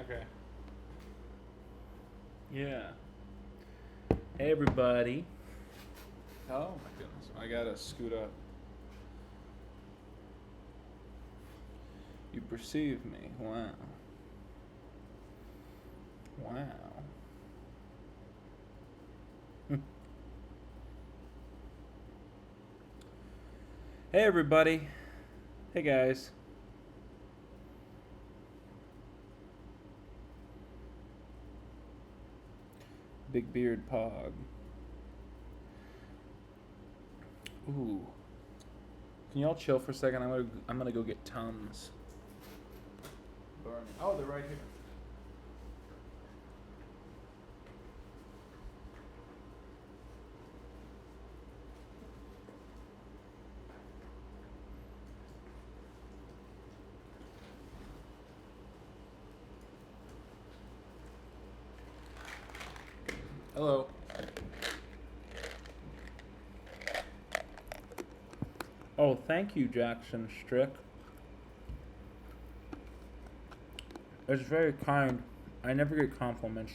Okay. Yeah. Hey, everybody. Oh my goodness. I gotta scoot up. You perceive me. Wow. Wow. Hey, everybody. Hey, guys. Big beard pog. Ooh. Can y'all chill for a second? I'm gonna go get Tums. Burning. Oh, they're right here. Hello. Oh, thank you, Jackson Strick. It's very kind. I never get compliments.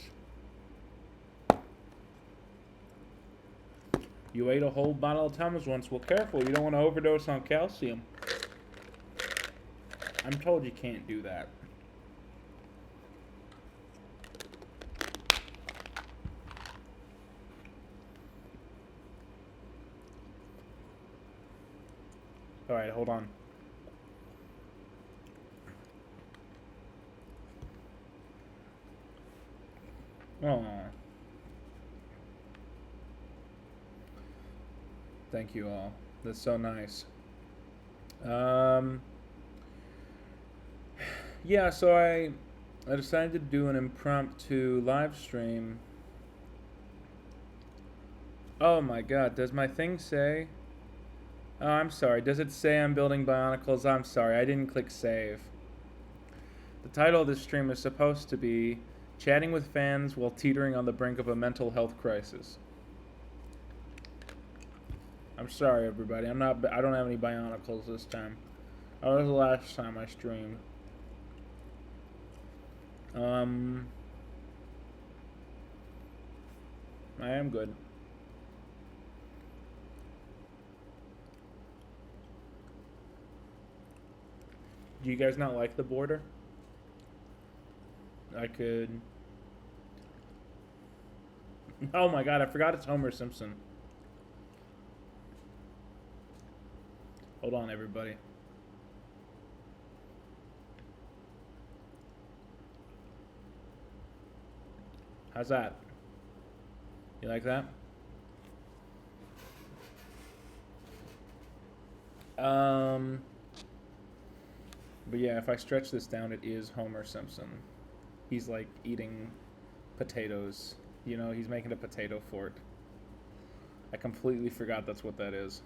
You ate a whole bottle of Tums once. Well, careful. You don't want to overdose on calcium. I'm told you can't do that. Alright, hold on. Oh. Thank you all. That's so nice. Yeah, so I decided to do an impromptu live stream. Oh my god, does my thing say? Oh, I'm sorry. Does it say I'm building bionicles? I'm sorry, I didn't click save. The title of this stream is supposed to be Chatting with Fans While Teetering on the Brink of a Mental Health Crisis. I'm sorry, everybody. I don't have any bionicles this time. That was the last time I streamed. I am good. Do you guys not like the border? I could. Oh my god, I forgot it's Homer Simpson. Hold on, everybody. How's that? You like that? But yeah, if I stretch this down, it is Homer Simpson. He's like eating potatoes. You know, he's making a potato fort. I completely forgot that's what that is.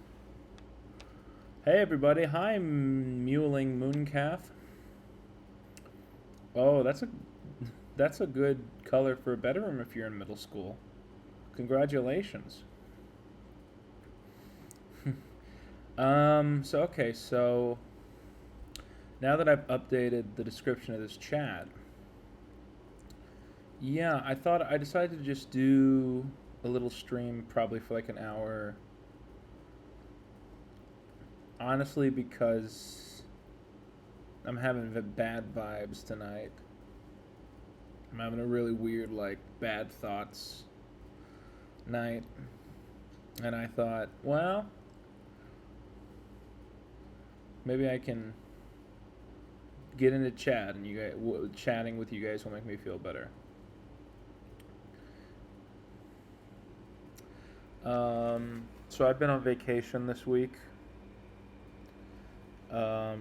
Hey everybody, hi Mewling Mooncalf. Oh, that's a good color for a bedroom if you're in middle school. Congratulations. So now that I've updated the description of this chat, yeah, I decided to just do a little stream probably for like an hour. Honestly, because I'm having bad vibes tonight. I'm having a really weird, like, bad thoughts night. And I thought, well, maybe I can get into chat, and you guys, chatting with you guys will make me feel better. So I've been on vacation this week.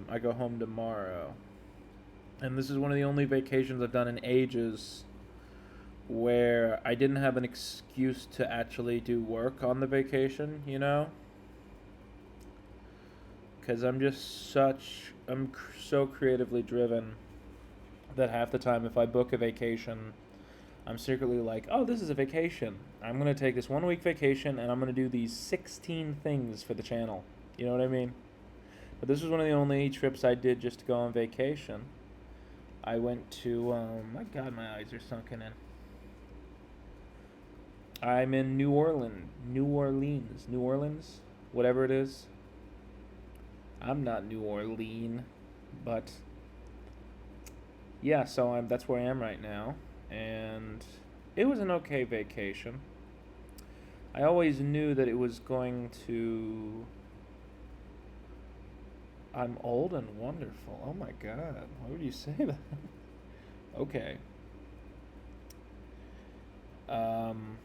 I go home tomorrow. And this is one of the only vacations I've done in ages where I didn't have an excuse to actually do work on the vacation, you know? Because I'm so creatively driven that half the time if I book a vacation, I'm secretly like, oh, this is a vacation. I'm going to take this 1 week vacation and I'm going to do these 16 things for the channel. You know what I mean? But this was one of the only trips I did just to go on vacation. I went to, my God, my eyes are sunken in. I'm in New Orleans, whatever it is. I'm not New Orleans, but yeah, so that's where I am right now, and it was an okay vacation. I always knew that it was going to. I'm old and wonderful. Oh my God, why would you say that? Okay. Um,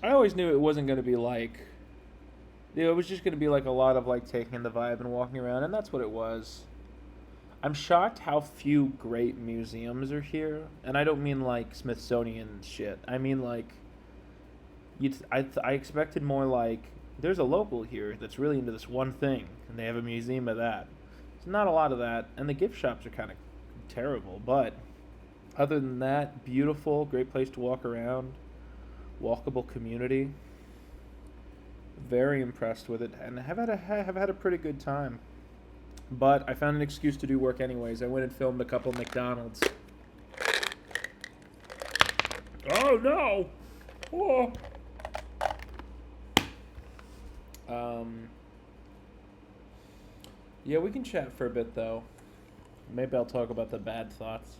I always knew it wasn't going to be like. It was just going to be like a lot of like taking in the vibe and walking around, and that's what it was. I'm shocked how few great museums are here, and I don't mean like Smithsonian shit. I mean like I expected more like there's a local here that's really into this one thing, and they have a museum of that. There's not a lot of that, and the gift shops are kind of terrible. But other than that, beautiful, great place to walk around, walkable community. Very impressed with it, and have had a pretty good time. But I found an excuse to do work anyways. I went and filmed a couple McDonald's. Oh no! Oh. Yeah, we can chat for a bit though. Maybe I'll talk about the bad thoughts.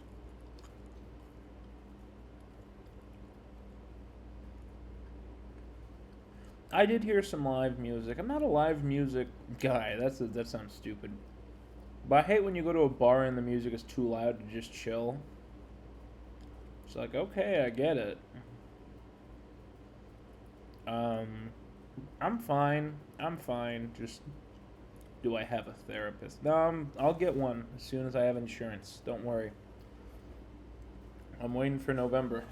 I did hear some live music. I'm not a live music guy. That sounds stupid. But I hate when you go to a bar and the music is too loud to just chill. It's like, okay, I get it. Um, I'm fine. I'm fine. Just, do I have a therapist? No, I'll get one as soon as I have insurance. Don't worry. I'm waiting for November.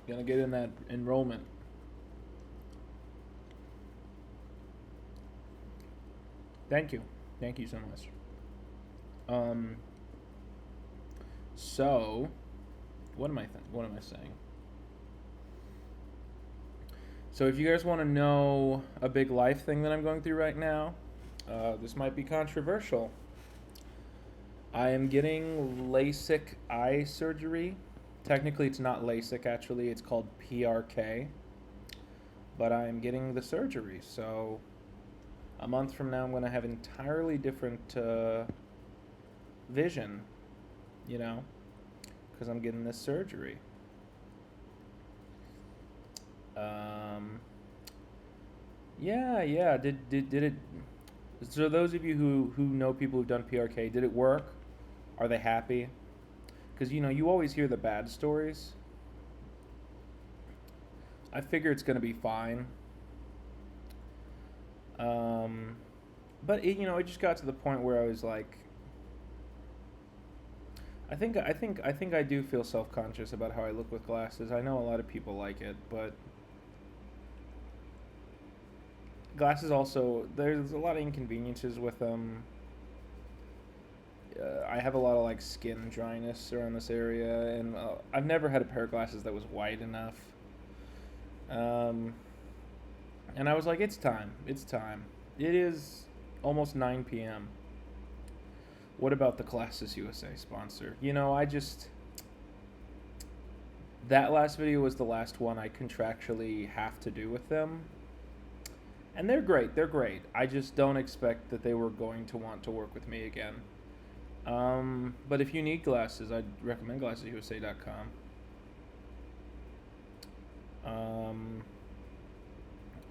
Gonna get in that enrollment. Thank you. Thank you so much. Um, so, what am I saying? So if you guys want to know a big life thing that I'm going through right now, this might be controversial. I am getting LASIK eye surgery. Technically, it's not LASIK, actually. It's called PRK. But I am getting the surgery. So a month from now, I'm going to have entirely different vision, you know, because I'm getting this surgery. Yeah. Did it? So those of you who know people who've done PRK, did it work? Are they happy? Because you always hear the bad stories. I figure it's gonna be fine. But it just got to the point where I was like, I think I do feel self-conscious about how I look with glasses. I know a lot of people like it, but glasses also, there's a lot of inconveniences with them. I have a lot of like skin dryness around this area, and I've never had a pair of glasses that was wide enough. Um, and I was like, it's time. It's time. It is almost 9 p.m. What about the Glasses USA sponsor? That last video was the last one I contractually have to do with them. And they're great. They're great. I just don't expect that they were going to want to work with me again. But if you need glasses, I'd recommend glassesusa.com.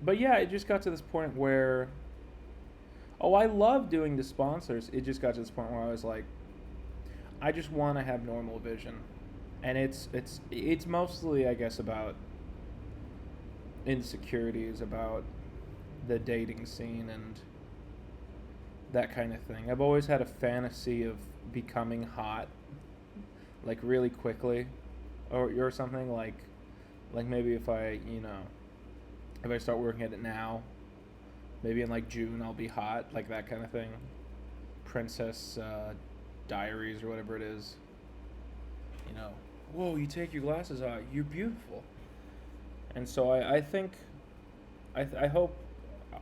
But yeah, it just got to this point where, I love doing the sponsors. It just got to this point where I was like, I just want to have normal vision. And it's mostly, I guess, about insecurities, about the dating scene and that kind of thing. I've always had a fantasy of becoming hot, like really quickly, or something like maybe if I start working at it now, maybe in like June I'll be hot, like that kind of thing. Princess Diaries or whatever it is. Whoa, you take your glasses out, you're beautiful. And so I think, I hope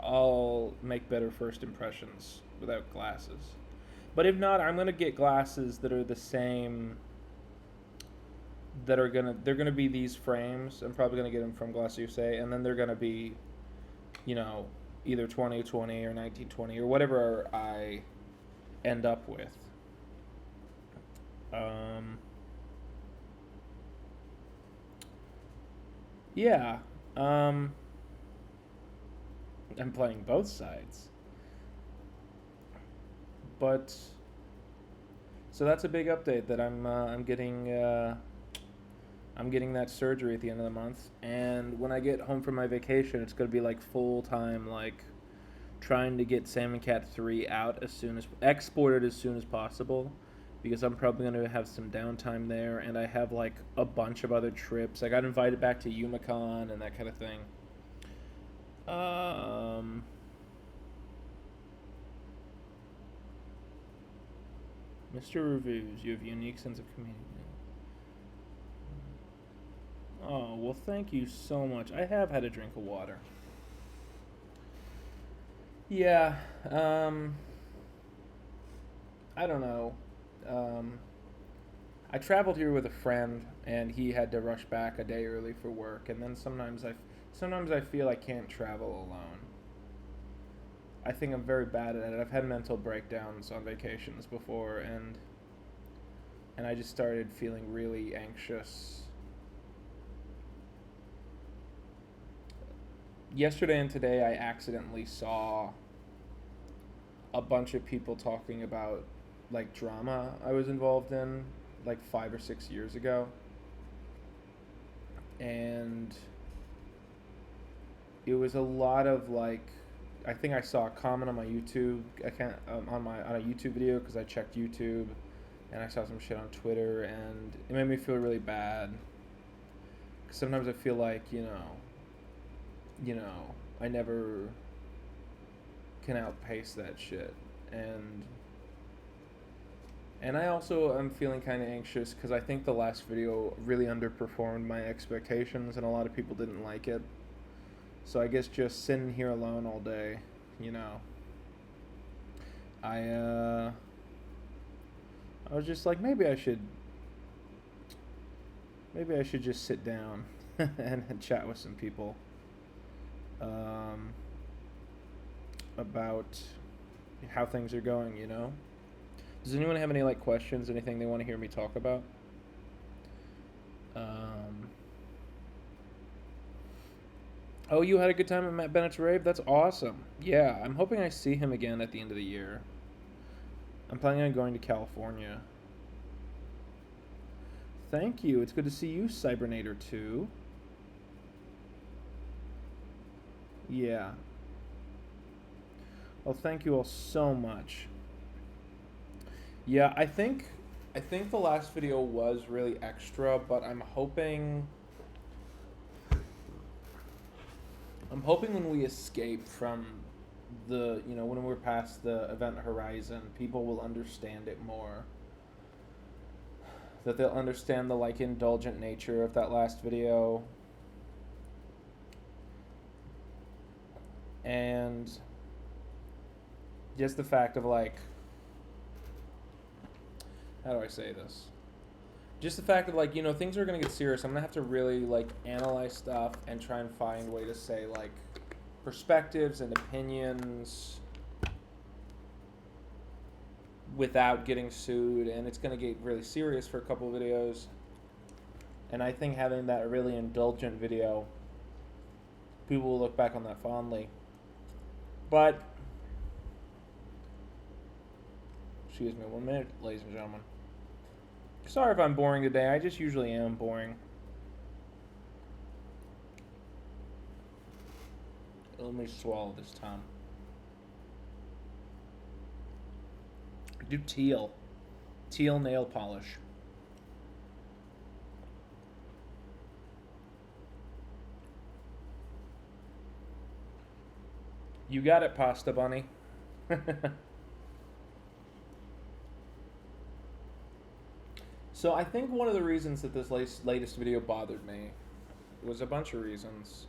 I'll make better first impressions without glasses. But if not, I'm going to get glasses that are the same that are they're gonna be these frames. I'm probably gonna get them from Glass USA, and then they're gonna be, you know, either 2020 or 1920 or whatever I end up with. Um, yeah. Um, I'm playing both sides, but so that's a big update that I'm getting that surgery at the end of the month, and when I get home from my vacation, it's gonna be like full time, like trying to get Salmon Cat 3 out as soon as exported as soon as possible, because I'm probably gonna have some downtime there, and I have like a bunch of other trips. I got invited back to Umicon and that kind of thing. Um, Mr. Reviews, you have a unique sense of community. Oh, well, thank you so much. I have had a drink of water. Yeah, I don't know. Um, I traveled here with a friend, and he had to rush back a day early for work. And then sometimes I feel I can't travel alone. I think I'm very bad at it. I've had mental breakdowns on vacations before, and I just started feeling really anxious. Yesterday and today, I accidentally saw a bunch of people talking about like drama I was involved in like 5 or 6 years ago, and it was a lot of like, I think I saw a comment on my YouTube account, on a YouTube video, because I checked YouTube, and I saw some shit on Twitter, and it made me feel really bad. 'Cause sometimes I feel like, I never can outpace that shit, and I also am feeling kind of anxious because I think the last video really underperformed my expectations, and a lot of people didn't like it. So I guess just sitting here alone all day, you know, I I was just like, maybe I should just sit down and chat with some people um, about how things are going, you know? Does anyone have any like questions, anything they want to hear me talk about? Um, oh, you had a good time at Matt Bennett's rave? That's awesome. Yeah, I'm hoping I see him again at the end of the year. I'm planning on going to California. Thank you. It's good to see you, Cybernator 2. Yeah. Well, thank you all so much. Yeah, I think the last video was really extra, but I'm hoping when we escape from when we're past the event horizon, people will understand it more. That they'll understand the like indulgent nature of that last video. And just the fact of like, how do I say this? Just the fact of like, things are gonna get serious. I'm gonna have to really like analyze stuff and try and find a way to say like perspectives and opinions without getting sued, and it's gonna get really serious for a couple of videos. And I think having that really indulgent video, people will look back on that fondly. But excuse me 1 minute, ladies and gentlemen. Sorry if I'm boring today. I just usually am boring. Let me swallow this time. Do teal nail polish. You got it, Pasta Bunny. So I think one of the reasons that this latest video bothered me was a bunch of reasons.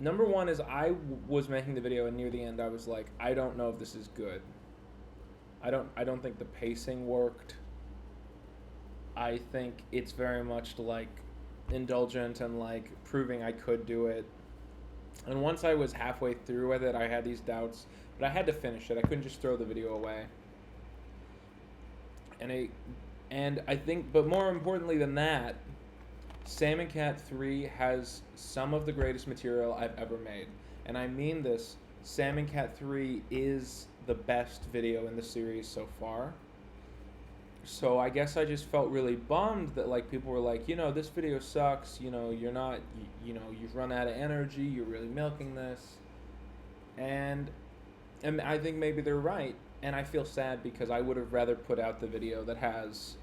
Number one is I was making the video, and near the end I was like, I don't know if this is good. I don't think the pacing worked. I think it's very much like indulgent and like proving I could do it. And once I was halfway through with it, I had these doubts, but I had to finish it. I couldn't just throw the video away. And I think, but more importantly than that, Salmon Cat 3 has some of the greatest material I've ever made. And I mean this, Salmon Cat 3 is the best video in the series so far. So I guess I just felt really bummed that like people were like, this video sucks, you're not, you've run out of energy, you're really milking this. And I think maybe they're right. And I feel sad because I would have rather put out the video that has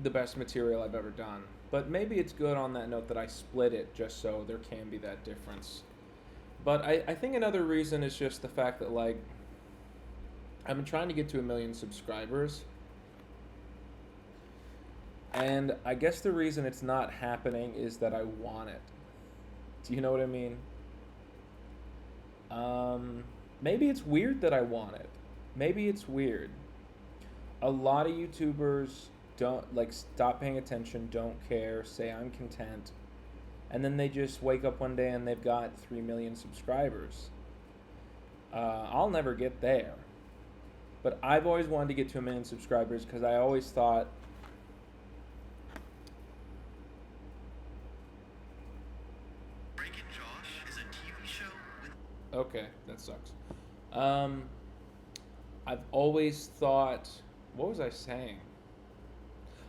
the best material I've ever done. But maybe it's good on that note that I split it just so there can be that difference. But I think another reason is just the fact that, like, I've been trying to get to 1 million subscribers. And I guess the reason it's not happening is that I want it. Do you know what I mean? Maybe it's weird that I want it. Maybe it's weird. A lot of YouTubers don't, like, stop paying attention, don't care, say I'm content, and then they just wake up one day and they've got 3 million subscribers. I'll never get there. But I've always wanted to get to 1 million subscribers because I always thought okay, that sucks. I've always thought, what was I saying?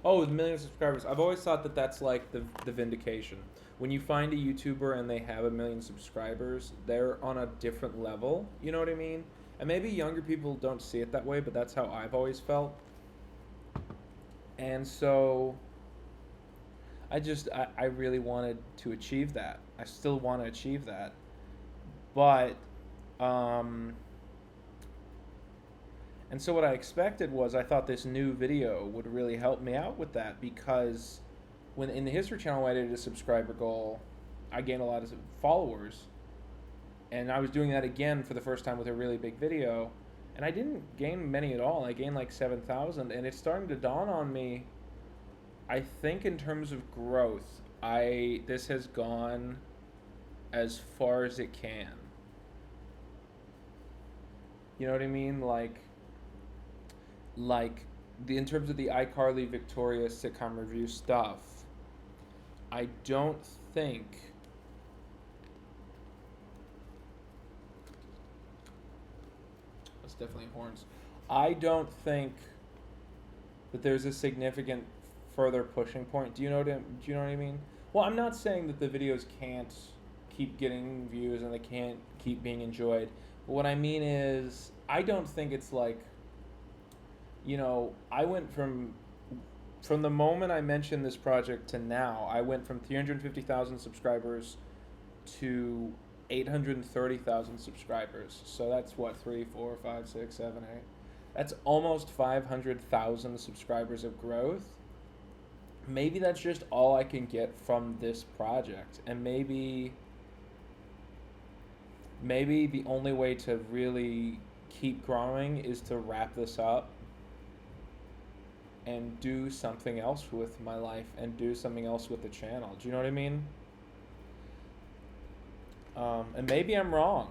Oh, 1 million subscribers. I've always thought that that's like the vindication. When you find a YouTuber and they have 1 million subscribers, they're on a different level. You know what I mean? And maybe younger people don't see it that way, but that's how I've always felt. And so I really wanted to achieve that. I still want to achieve that. But and so what I expected was I thought this new video would really help me out with that, because when in the History Channel I did a subscriber goal, I gained a lot of followers. And I was doing that again for the first time with a really big video, and I didn't gain many at all. I gained like 7,000, and it's starting to dawn on me, I think in terms of growth, this has gone as far as it can. You know what I mean? Like in terms of the iCarly Victoria sitcom review stuff, I don't think that's definitely horns. I don't think that there's a significant further pushing point. Do you know what I mean? Well, I'm not saying that the videos can't keep getting views and they can't keep being enjoyed. But what I mean is, I don't think it's like, I went from the moment I mentioned this project to now, I went from 350,000 subscribers to 830,000 subscribers. So that's what, 3, 4, 5, 6, 7, 8. That's almost 500,000 subscribers of growth. Maybe that's just all I can get from this project. And maybe the only way to really keep growing is to wrap this up and do something else with my life and do something else with the channel. Do you know what I mean? And maybe I'm wrong.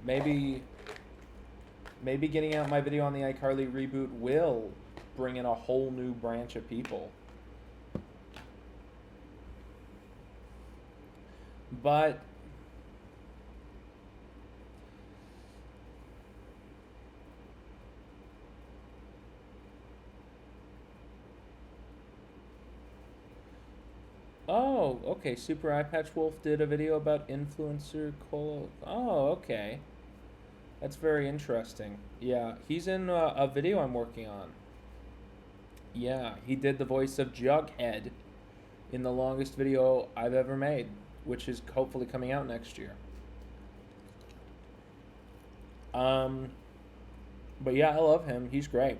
Maybe getting out my video on the iCarly reboot will bring in a whole new branch of people. But oh, okay. Super Eye Patch Wolf did a video about influencer cola. Oh, okay. That's very interesting. Yeah, he's in a video I'm working on. Yeah, he did the voice of Jughead in the longest video I've ever made, which is hopefully coming out next year. But yeah, I love him. He's great.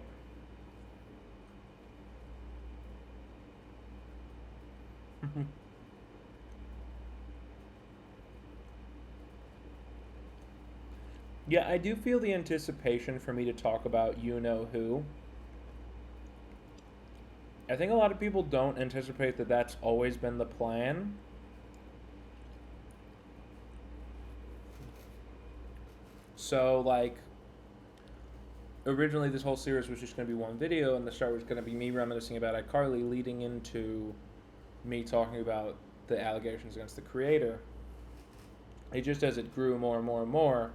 Yeah, I do feel the anticipation for me to talk about you know who I think a lot of people don't anticipate that that's always been the plan. So, like, originally this whole series was just going to be one video, and the start was going to be me reminiscing about iCarly, leading into me talking about the allegations against the creator. It just, as it grew more and more and more,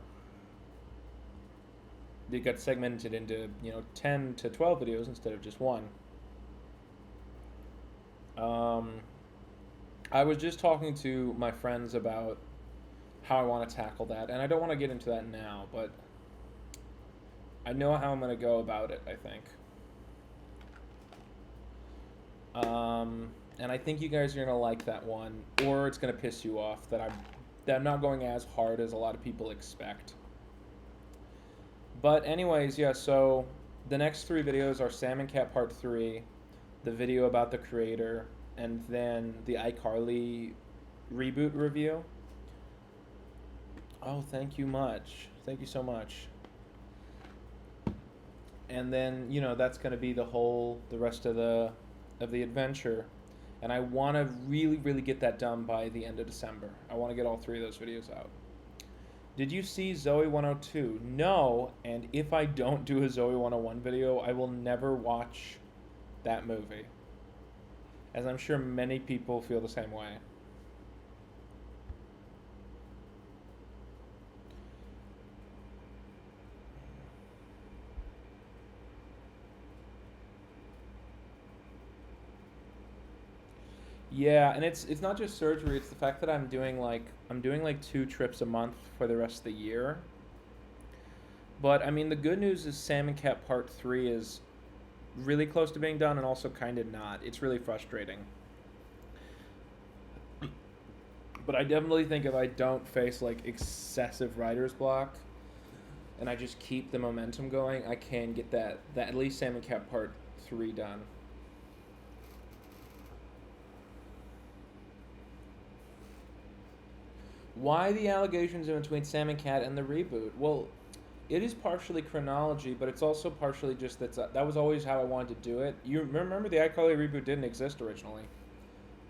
it got segmented into 10 to 12 videos instead of just one. I was just talking to my friends about how I want to tackle that, and I don't want to get into that now, but I know how I'm going to go about it, I think. And I think you guys are going to like that one, or it's going to piss you off that I'm not going as hard as a lot of people expect. But anyways, yeah, so the next 3 videos are Sam and Cat Part 3, the video about the creator, and then the iCarly reboot review. Oh, thank you much. Thank you so much. And then, that's going to be the rest of the adventure. And I want to really, really get that done by the end of December. I want to get all 3 of those videos out. Did you see Zoe 102? No, and if I don't do a Zoe 101 video, I will never watch that movie. As I'm sure many people feel the same way. Yeah, and it's not just surgery, it's the fact that I'm doing like 2 trips a month for the rest of the year. But I mean, the good news is Sam and Cat Part 3 is really close to being done and also kind of not. It's really frustrating. But I definitely think if I don't face like excessive writer's block and I just keep the momentum going, I can get that at least Sam and Cat Part 3 done. Why the allegations in between Sam and Cat and the reboot? Well, it is partially chronology, but it's also partially just that was always how I wanted to do it. You remember the iCarly reboot didn't exist originally,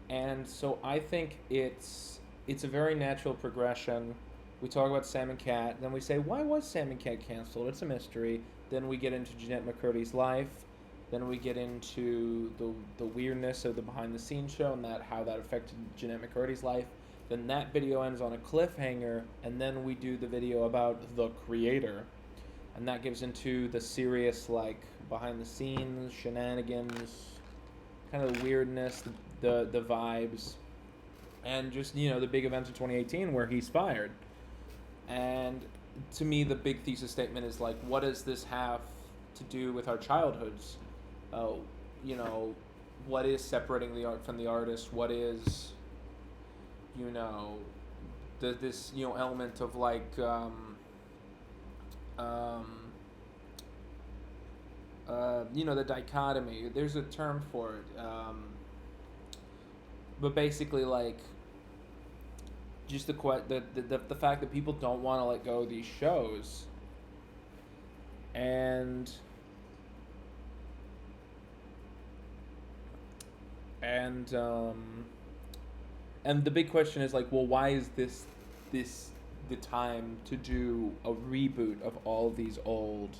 and so I think it's a very natural progression. We talk about Sam and Cat, then we say, why was Sam and Cat canceled? It's a mystery. Then we get into Jeanette McCurdy's life. Then we get into the weirdness of the behind the scenes show and how that affected Jeanette McCurdy's life. Then that video ends on a cliffhanger, and then we do the video about the creator. And that gives into the serious, like, behind the scenes, shenanigans, kind of the weirdness, the vibes, and just, the big event of 2018 where he's fired. And to me, the big thesis statement is, like, what does this have to do with our childhoods? What is separating the art from the artist? What is this element of like the dichotomy. There's a term for it, but basically like just the fact that people don't want to let go of these shows, and the big question is like, well, why is this the time to do a reboot of all these old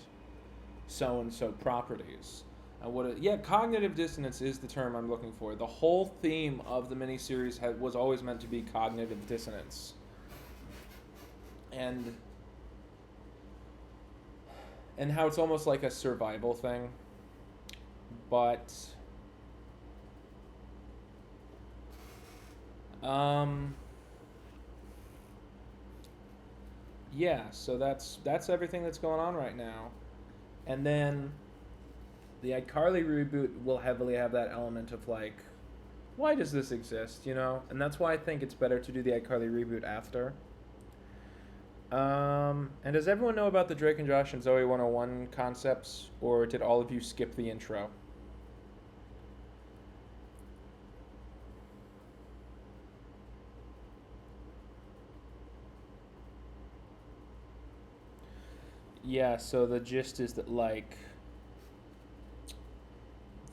so-and-so properties? And cognitive dissonance is the term I'm looking for. The whole theme of the miniseries was always meant to be cognitive dissonance. And how it's almost like a survival thing. But so that's everything that's going on right now. And then the iCarly reboot will heavily have that element of like, why does this exist, And that's why I think it's better to do the iCarly reboot after. And does everyone know about the Drake and Josh and Zoe 101 concepts, or did all of you skip the intro? Yeah, so the gist is that, like,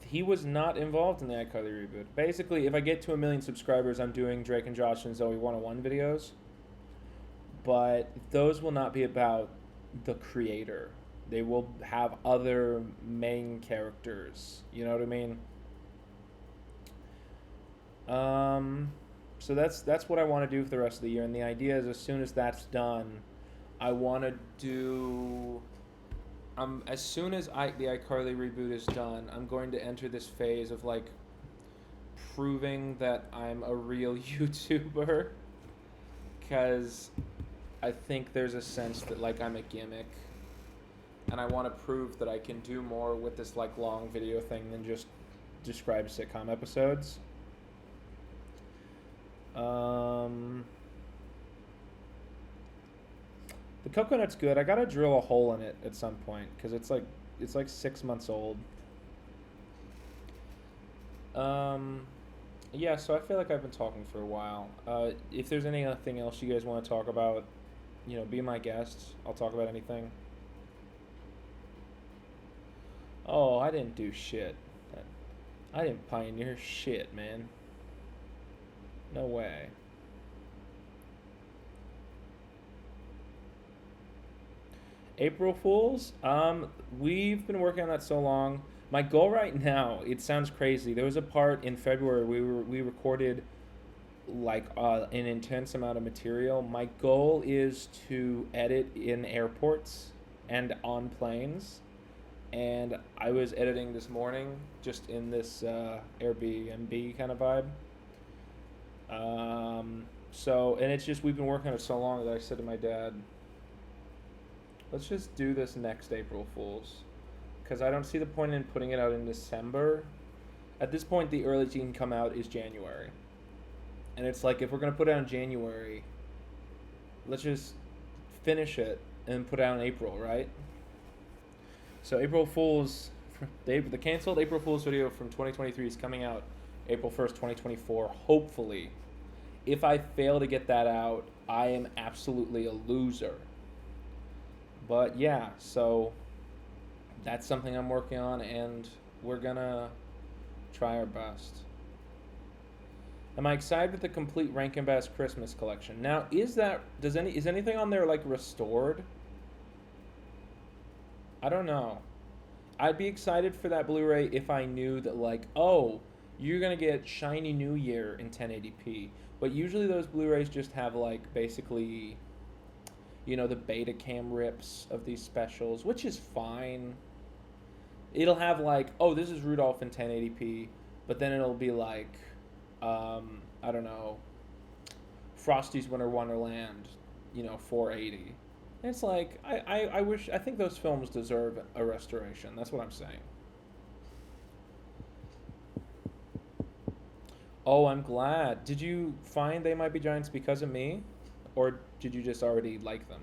He was not involved in the iCarly reboot. Basically, if I get to 1 million subscribers, I'm doing Drake and Josh and Zoe 101 videos. But those will not be about the creator. They will have other main characters. You know what I mean? So that's what I want to do for the rest of the year. And the idea is, as soon as that's done, I want to do. As soon as the iCarly reboot is done, I'm going to enter this phase of like proving that I'm a real YouTuber, because I think there's a sense that like I'm a gimmick, and I want to prove that I can do more with this like long video thing than just describe sitcom episodes. The coconut's good. I gotta drill a hole in it at some point because it's like 6 months old. Yeah. So I feel like I've been talking for a while. If there's anything else you guys want to talk about, be my guest. I'll talk about anything. Oh, I didn't do shit. I didn't pioneer shit, man. No way. April Fools? We've been working on that so long. My goal right now, it sounds crazy. There was a part in February we recorded like an intense amount of material. My goal is to edit in airports and on planes. And I was editing this morning just in this Airbnb kind of vibe. And it's just, we've been working on it so long that I said to my dad, let's just do this next April Fool's. Because I don't see the point in putting it out in December. At this point, the earliest you can come out is January. And it's like, if we're going to put it out in January, let's just finish it and put it out in April, right? So April Fool's, the canceled April Fool's video from 2023 is coming out April 1st, 2024, hopefully. If I fail to get that out, I am absolutely a loser. But yeah, so that's something I'm working on, and we're gonna try our best. Am I excited with the complete Rankin Bass Christmas collection? Now, is anything on there like restored? I don't know. I'd be excited for that Blu-ray if I knew that like, oh, you're gonna get Shiny New Year in 1080p. But usually those Blu-rays just have like basically, the beta cam rips of these specials, which is fine. It'll have like, oh, this is Rudolph in 1080p, but then it'll be like, I don't know, Frosty's Winter Wonderland, 480. And it's like, I think those films deserve a restoration. That's what I'm saying. Oh, I'm glad. Did you find They Might Be Giants because of me? Or did you just already like them?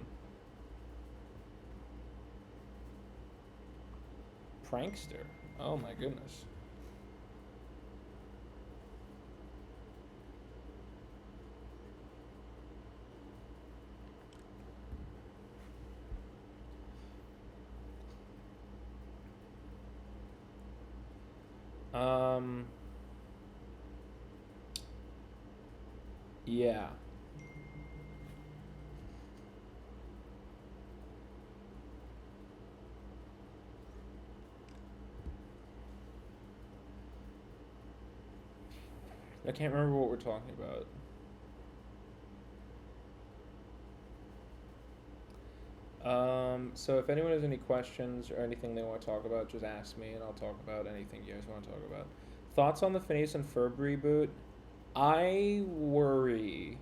Prankster. Oh my goodness. Yeah. I can't remember what we're talking about. So if anyone has any questions or anything they want to talk about, just ask me and I'll talk about anything you guys want to talk about. Thoughts on the Phineas and Ferb reboot? I worry,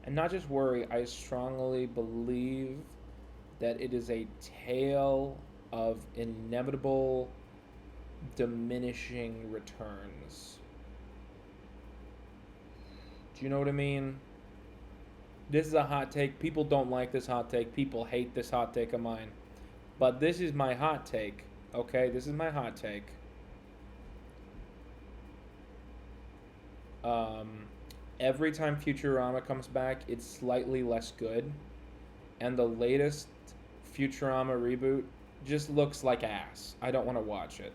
and not just worry, I strongly believe that it is a tale of inevitable diminishing returns. Do you know what I mean? This is a hot take. People don't like this hot take. People hate this hot take of mine. But this is my hot take. Okay? This is my hot take. Every time Futurama comes back, it's slightly less good. And the latest Futurama reboot just looks like ass. I don't want to watch it.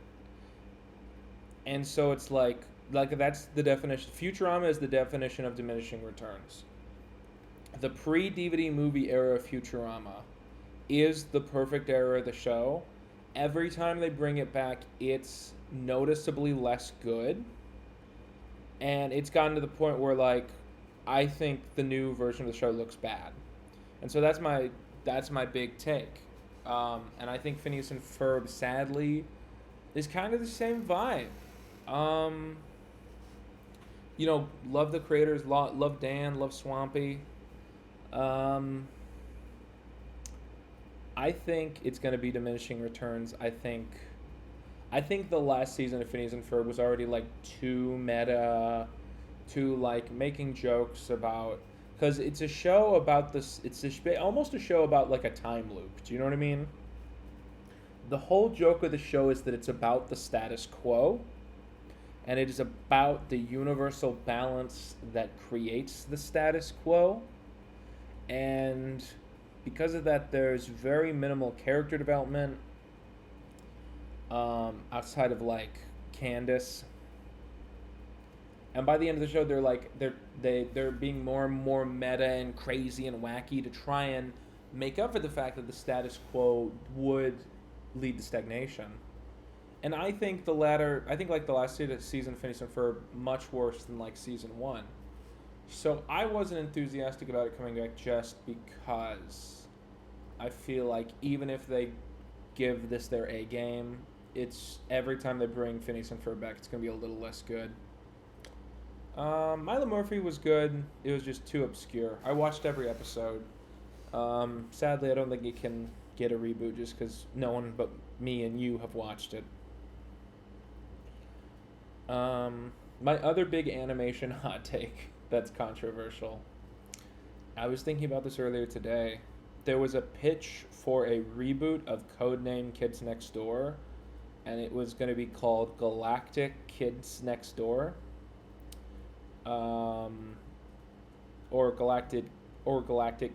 And so it's like that's the definition. Futurama is the definition of diminishing returns. The pre-DVD movie era of Futurama is the perfect era of the show. Every time they bring it back, it's noticeably less good, and it's gotten to the point where like I think the new version of the show looks bad, and so that's my big take. And I think Phineas and Ferb, sadly, is kind of the same vibe. Um, love the creators, love Dan, love Swampy. Um, I think it's going to be diminishing returns. I think the last season of Phineas and Ferb was already like too meta, too like making jokes about, because it's a show about this. Almost a show about like a time loop. Do you know what I mean? The whole joke of the show is that it's about the status quo, and it is about the universal balance that creates the status quo. And because of that, there's very minimal character development, outside of like Candace. And by the end of the show, they're being more and more meta and crazy and wacky to try and make up for the fact that the status quo would lead to stagnation. And I think like the last season of Phineas and Ferb much worse than like season one. So I wasn't enthusiastic about it coming back just because I feel like even if they give this their A game, it's every time they bring Phineas and Ferb back, it's gonna be a little less good. Milo Murphy was good. It was just too obscure. I watched every episode. Sadly, I don't think it can get a reboot just because no one but me and you have watched it. My other big animation hot take that's controversial. I was thinking about this earlier today. There was a pitch for a reboot of Codename Kids Next Door, and it was going to be called Galactic Kids Next Door, um, or Galactic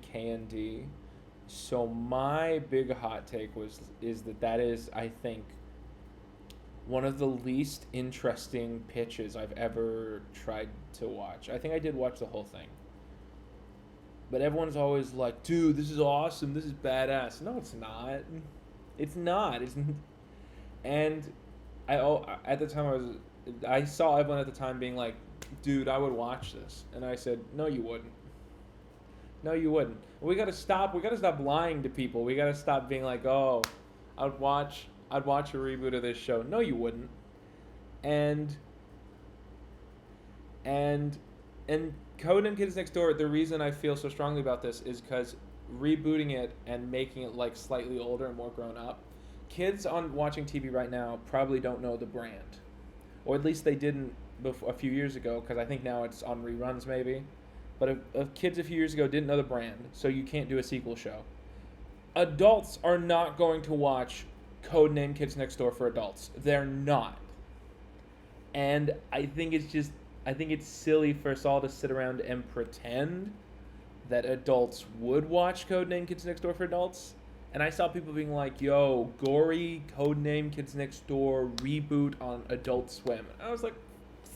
K&D. So my big hot take is that is, I think, one of the least interesting pitches I've ever tried to watch. I think I did watch the whole thing. But everyone's always like, dude, this is awesome. This is badass. No, it's not. It's not. And at the time I saw everyone at the time being like, dude, I would watch this. And I said, no, you wouldn't. No, you wouldn't. We gotta stop lying to people. We gotta stop being like, oh, I'd watch a reboot of this show. No, you wouldn't. And and and Code and Kids Next Door, the reason I feel so strongly about this is because rebooting it and making it like slightly older and more grown up, kids on watching TV right now probably don't know the brand, or at least they didn't a few years ago. Because I think now it's on reruns maybe, but if kids a few years ago didn't know the brand, so you can't do a sequel show. Adults are not going to watch Codename Kids Next Door for adults. They're not. And I think it's silly for us all to sit around and pretend that adults would watch Codename Kids Next Door for adults. And I saw people being like, yo, gory Codename Kids Next Door reboot on Adult Swim. And I was like,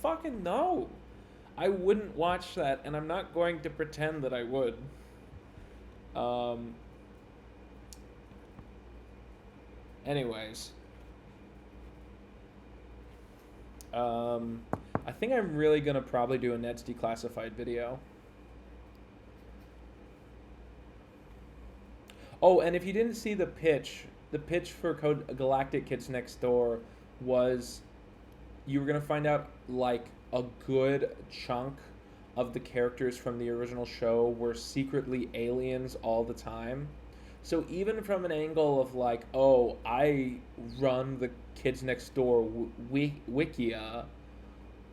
fucking no. I wouldn't watch that, and I'm not going to pretend that I would. Anyways. I think I'm really going to probably do a Ned's Declassified video. Oh, and if you didn't see the pitch for Galactic Kids Next Door was you were going to find out like a good chunk of the characters from the original show were secretly aliens all the time. So even from an angle of like, oh, I run the Kids Next Door wikia,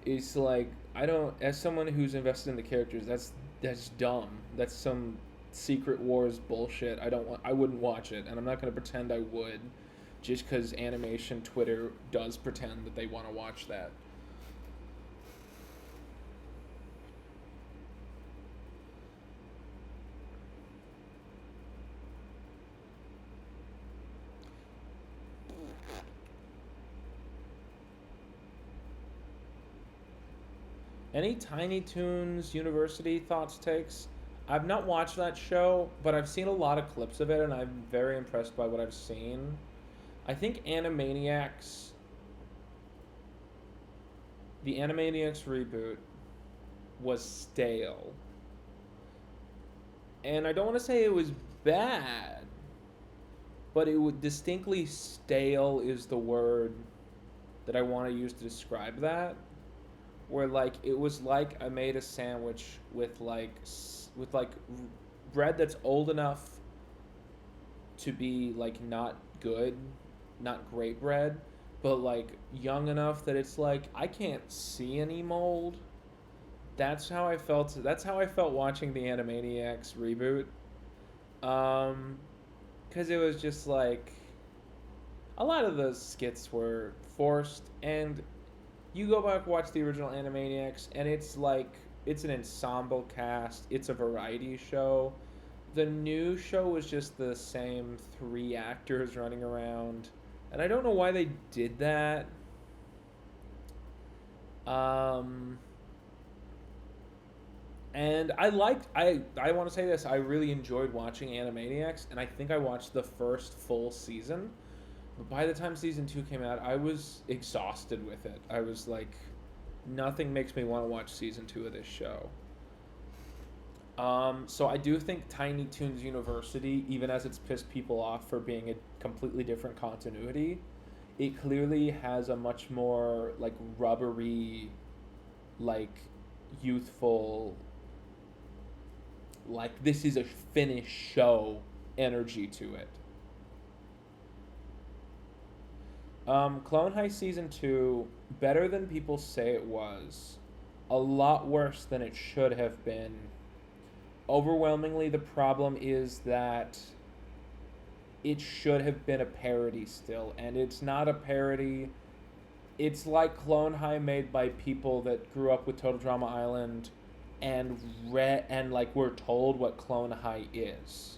it's like I don't. As someone who's invested in the characters, that's dumb. That's some Secret Wars bullshit. I wouldn't watch it, and I'm not gonna pretend I would, just because animation Twitter does pretend that they want to watch that. Any Tiny Toons University thoughts, takes? I've not watched that show, but I've seen a lot of clips of it, and I'm very impressed by what I've seen. I think the Animaniacs reboot was stale. And I don't want to say it was bad, but it would distinctly stale is the word that I want to use to describe that. Where like it was like I made a sandwich with like bread that's old enough to be like not good, not great bread, but like young enough that it's like I can't see any mold. That's how I felt. That's how I felt watching the Animaniacs reboot. Um, because it was just like a lot of the skits were forced, and you go back watch the original Animaniacs, and it's like it's an ensemble cast. It's a variety show. The new show was just the same three actors running around, and I don't know why they did that. Um, and I want to say this. I really enjoyed watching Animaniacs, and I think I watched the first full season. But by the time season two came out, I was exhausted with it. I was like, nothing makes me want to watch season two of this show. So I do think Tiny Toons University, even as it's pissed people off for being a completely different continuity, it clearly has a much more like rubbery, like youthful, like this is a finished show energy to it. Clone High season two, better than people say it was, a lot worse than it should have been. Overwhelmingly, the problem is that it should have been a parody still, and it's not a parody. It's like Clone High made by people that grew up with Total Drama Island and read and like were told what Clone High is.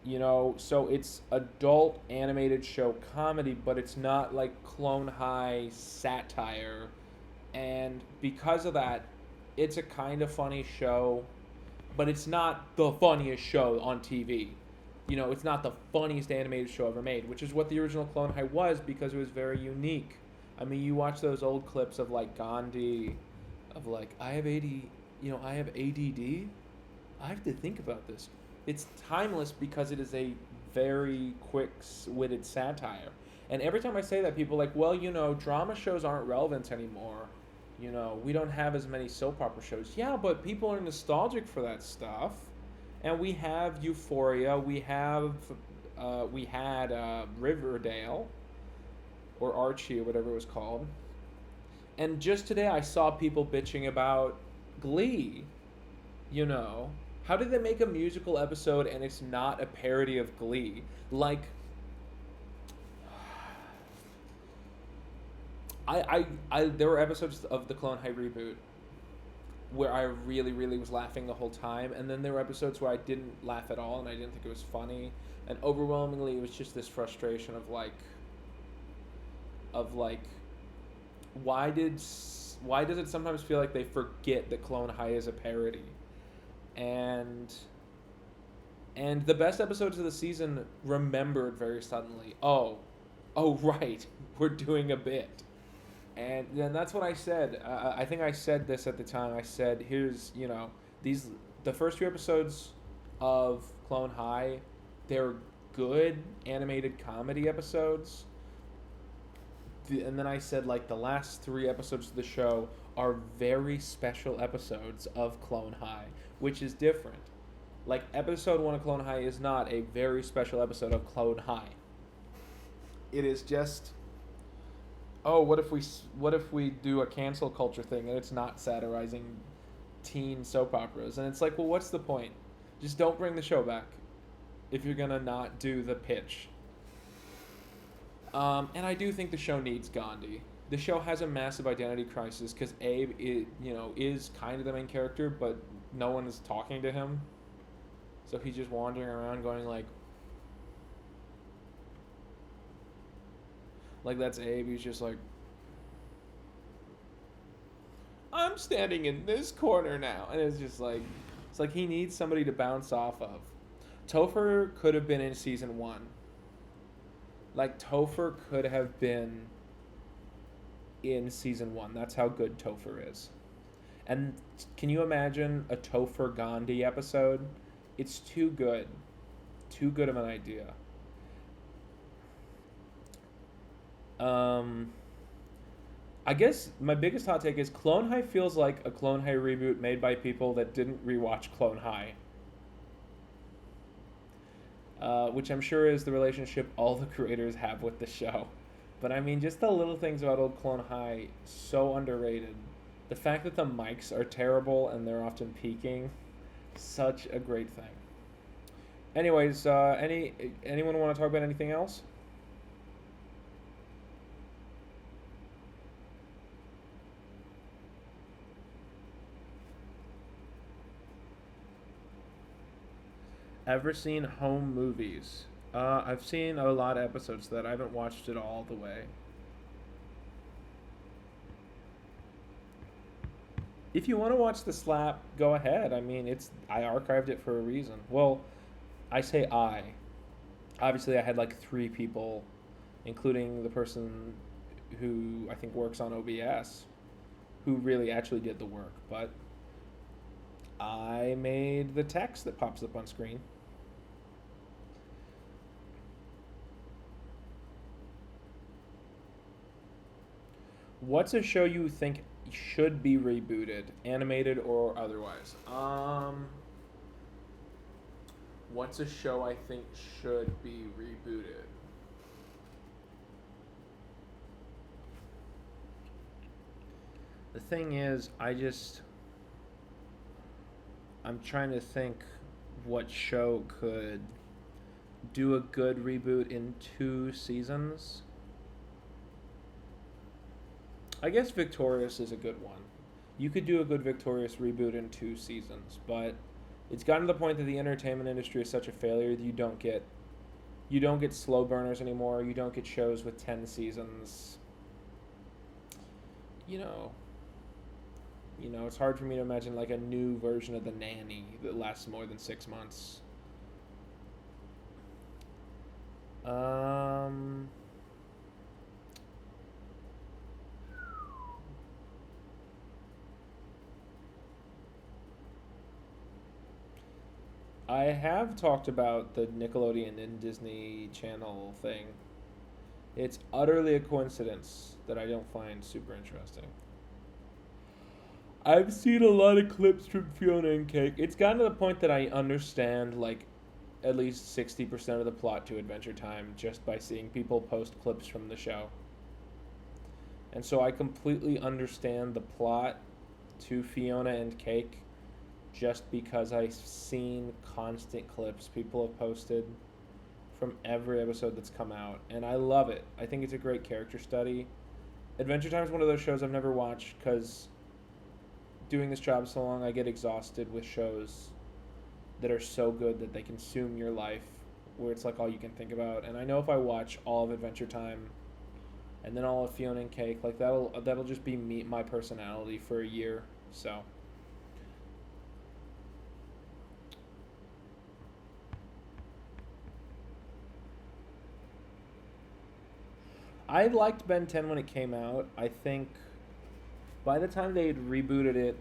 So it's adult animated show comedy, but it's not like Clone High satire. And because of that, it's a kind of funny show, but it's not the funniest show on TV. It's not the funniest animated show ever made, which is what the original Clone High was because it was very unique. I mean, you watch those old clips of like Gandhi, of like, I have I have ADD. I have to think about this. It's timeless because it is a very quick-witted satire. And every time I say that, people are like, well, drama shows aren't relevant anymore. We don't have as many soap opera shows. Yeah, but people are nostalgic for that stuff. And we have Euphoria. We had Riverdale, or Archie, or whatever it was called. And just today I saw people bitching about Glee. You know, how did they make a musical episode and it's not a parody of Glee? Like, there were episodes of the Clone High reboot where I really, really was laughing the whole time, and then there were episodes where I didn't laugh at all and I didn't think it was funny, and overwhelmingly it was just this frustration of like, why does it sometimes feel like they forget that Clone High is a parody, and the best episodes of the season remembered very suddenly. Oh right, we're doing a bit. And then that's what I said. I think I said this at the time. I said, here's, the first few episodes of Clone High, they're good animated comedy episodes. And then I said, like, the last three episodes of the show are very special episodes of Clone High, which is different. Like, episode 1 of Clone High is not a very special episode of Clone High. It is just, oh, what if we do a cancel culture thing and it's not satirizing teen soap operas? And it's like, well, what's the point? Just don't bring the show back if you're gonna not do the pitch. And I do think the show needs Gandhi. The show has a massive identity crisis because Abe, is kind of the main character, but no one is talking to him. So he's just wandering around going like that's Abe. He's just like, I'm standing in this corner now, and it's like he needs somebody to bounce off of. Topher could have been in season 1. Like Topher could have been in season 1. That's how good Topher is. And can you imagine a Topher Gandhi episode? It's too good. Too good of an idea. I guess my biggest hot take is Clone High feels like a Clone High reboot made by people that didn't rewatch Clone High. Which I'm sure is the relationship all the creators have with the show. But I mean, just the little things about old Clone High, so underrated. The fact that the mics are terrible and they're often peaking, such a great thing. Anyways, anyone want to talk about anything else? Ever seen home movies? I've seen a lot of episodes that I haven't watched it all the way. If you want to watch the slap, go ahead. I mean, I archived it for a reason. Well, I say I. Obviously, I had like 3 people, including the person who I think works on OBS, who really actually did the work. But I made the text that pops up on screen. What's a show you think should be rebooted, animated or otherwise? What's a show I think should be rebooted? The thing is, I'm trying to think what show could do a good reboot in 2 seasons. I guess Victorious is a good one. You could do a good Victorious reboot in 2 seasons, but it's gotten to the point that the entertainment industry is such a failure that you don't get slow burners anymore. You don't get shows with 10 seasons. You know, it's hard for me to imagine like a new version of The Nanny that lasts more than 6 months. I have talked about the Nickelodeon and Disney Channel thing. It's utterly a coincidence that I don't find super interesting. I've seen a lot of clips from Fiona and Cake. It's gotten to the point that I understand like at least 60% of the plot to Adventure Time just by seeing people post clips from the show. And so I completely understand the plot to Fiona and Cake just because I've seen constant clips people have posted from every episode that's come out, and I love it. I think it's a great character study. Adventure Time is one of those shows I've never watched because doing this job so long, I get exhausted with shows that are so good that they consume your life, where it's like all you can think about. And I know if I watch all of Adventure Time and then all of Fiona and Cake, like that'll just be my personality for a year. So I liked Ben 10 when it came out. I think by the time they had rebooted it,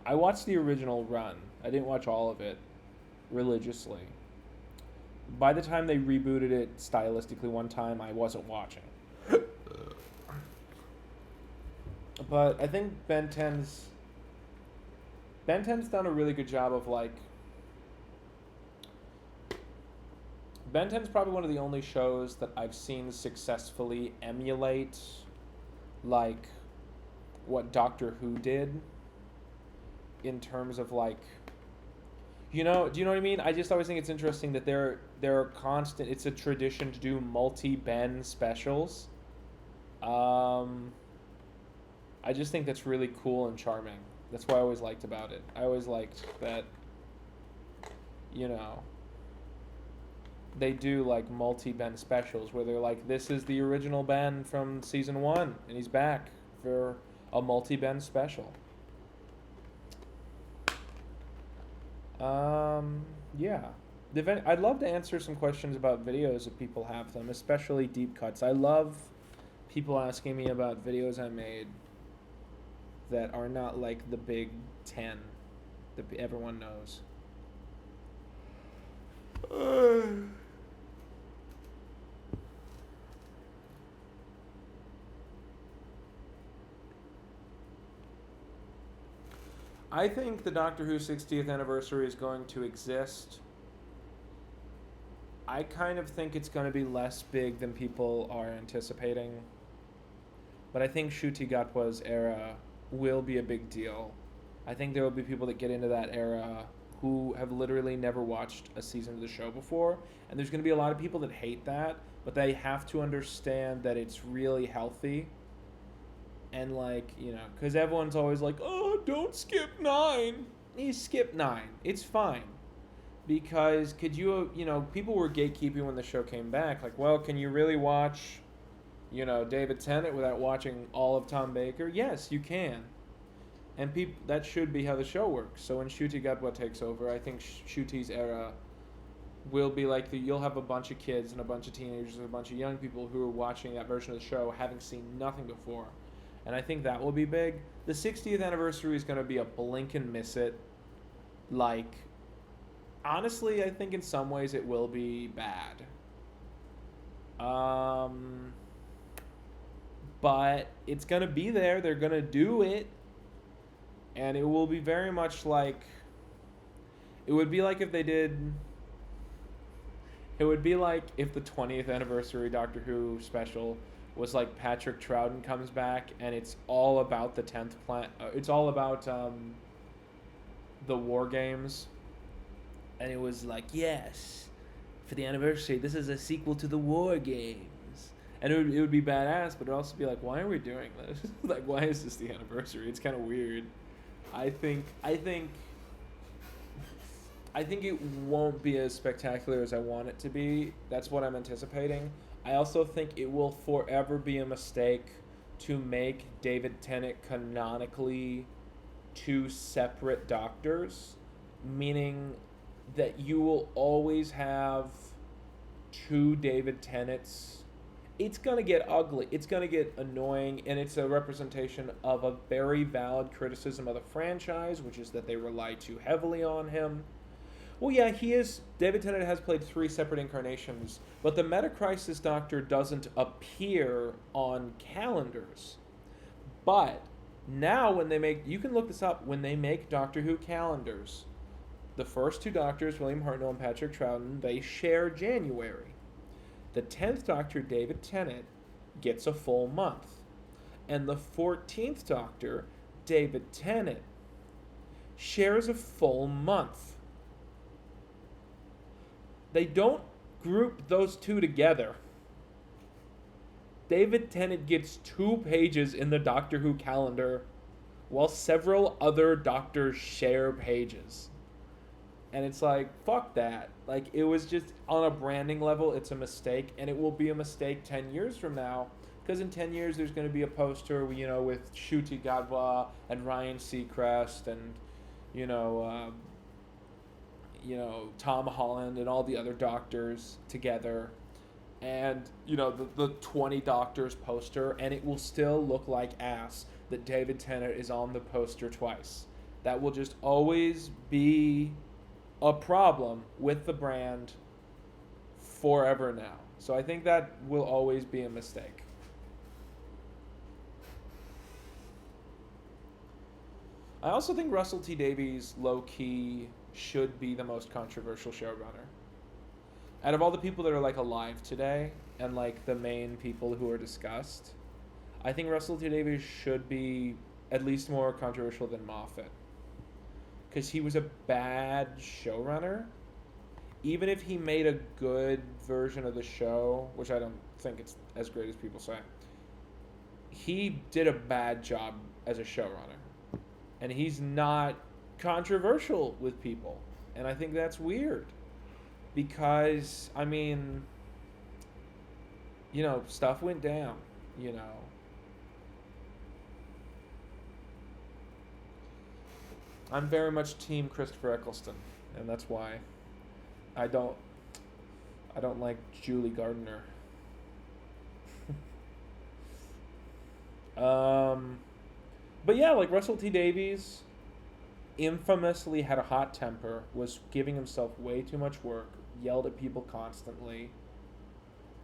I watched the original run. I didn't watch all of it religiously. By the time they rebooted it stylistically one time, I wasn't watching. But I think Ben 10's done a really good job of like Ben 10's probably one of the only shows that I've seen successfully emulate like what Doctor Who did in terms of like do you know what I mean? I just always think it's interesting that there are constant, it's a tradition to do multi-Ben specials. I just think that's really cool and charming. That's what I always liked about it. I always liked that they do like multi-Ben specials where they're like, this is the original Ben from season 1 and he's back for A multi-bend special. Yeah. I'd love to answer some questions about videos if people have them, especially deep cuts. I love people asking me about videos I made that are not like the big 10 that everyone knows. I think the Doctor Who 60th anniversary is going to exist. I kind of think it's going to be less big than people are anticipating. But I think Ncuti Gatwa's era will be a big deal. I think there will be people that get into that era who have literally never watched a season of the show before. And there's going to be a lot of people that hate that, but they have to understand that it's really healthy. And, like, you know, because everyone's always like, oh, don't skip 9. You skip 9. It's fine. Because people were gatekeeping when the show came back. Like, well, can you really watch, David Tennant without watching all of Tom Baker? Yes, you can. And that should be how the show works. So when Ncuti Gatwa takes over, I think Ncuti's era will be like you'll have a bunch of kids and a bunch of teenagers and a bunch of young people who are watching that version of the show having seen nothing before. And I think that will be big. The 60th anniversary is going to be a blink and miss it. Like, honestly, I think in some ways it will be bad. But it's going to be there. They're going to do it. And it will be very much like... It would be like if they did... It would be like if the 20th anniversary Doctor Who special was like Patrick Troughton comes back and it's all about the 10th planet. It's all about the War Games. And it was like, yes, for the anniversary, this is a sequel to the War Games. And it would be badass, but it would also be like, why are we doing this? Like, why is this the anniversary? It's kind of weird. I think it won't be as spectacular as I want it to be. That's what I'm anticipating. I also think it will forever be a mistake to make David Tennant canonically 2 separate Doctors, meaning that you will always have 2 David Tennants. It's going to get ugly. It's going to get annoying, and it's a representation of a very valid criticism of the franchise, which is that they rely too heavily on him. Well, yeah, David Tennant has played 3 separate incarnations, but the Meta-Crisis Doctor doesn't appear on calendars. But now you can look this up, when they make Doctor Who calendars, the first 2 Doctors, William Hartnell and Patrick Troughton, they share January. The 10th Doctor, David Tennant, gets a full month. And the 14th Doctor, David Tennant, shares a full month. They don't group those 2 together. David Tennant gets 2 pages in the Doctor Who calendar, while several other Doctors share pages. And it's like, fuck that. Like, it was just, on a branding level, it's a mistake, and it will be a mistake 10 years from now, because in 10 years there's going to be a poster, with Ncuti Gatwa and Ryan Seacrest and, Tom Holland and all the other Doctors together, and the 20 Doctors poster, and it will still look like ass that David Tennant is on the poster twice. That will just always be a problem with the brand forever now. So I think that will always be a mistake. I also think Russell T Davies low-key should be the most controversial showrunner. Out of all the people that are like alive today and like the main people who are discussed, I think Russell T Davies should be at least more controversial than Moffat. Because he was a bad showrunner. Even if he made a good version of the show, which I don't think it's as great as people say, he did a bad job as a showrunner. And he's not controversial with people. And I think that's weird. Because, stuff went down, I'm very much team Christopher Eccleston, and that's why I don't I don't like Julie Gardner. um, but yeah, like Russell T Davies infamously had a hot temper, was giving himself way too much work, yelled at people constantly.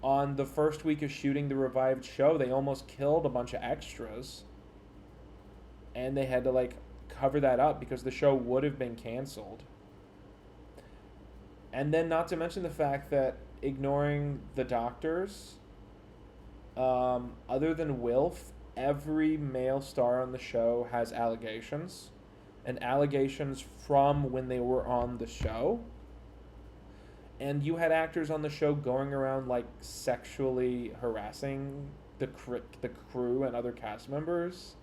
On the first week of shooting the revived show, they almost killed a bunch of extras, and they had to like cover that up because the show would have been canceled. And then, not to mention the fact that ignoring the doctors, other than Wilf, every male star on the show has allegations, and allegations from when they were on the show. And you had actors on the show going around like sexually harassing the crew and other cast members,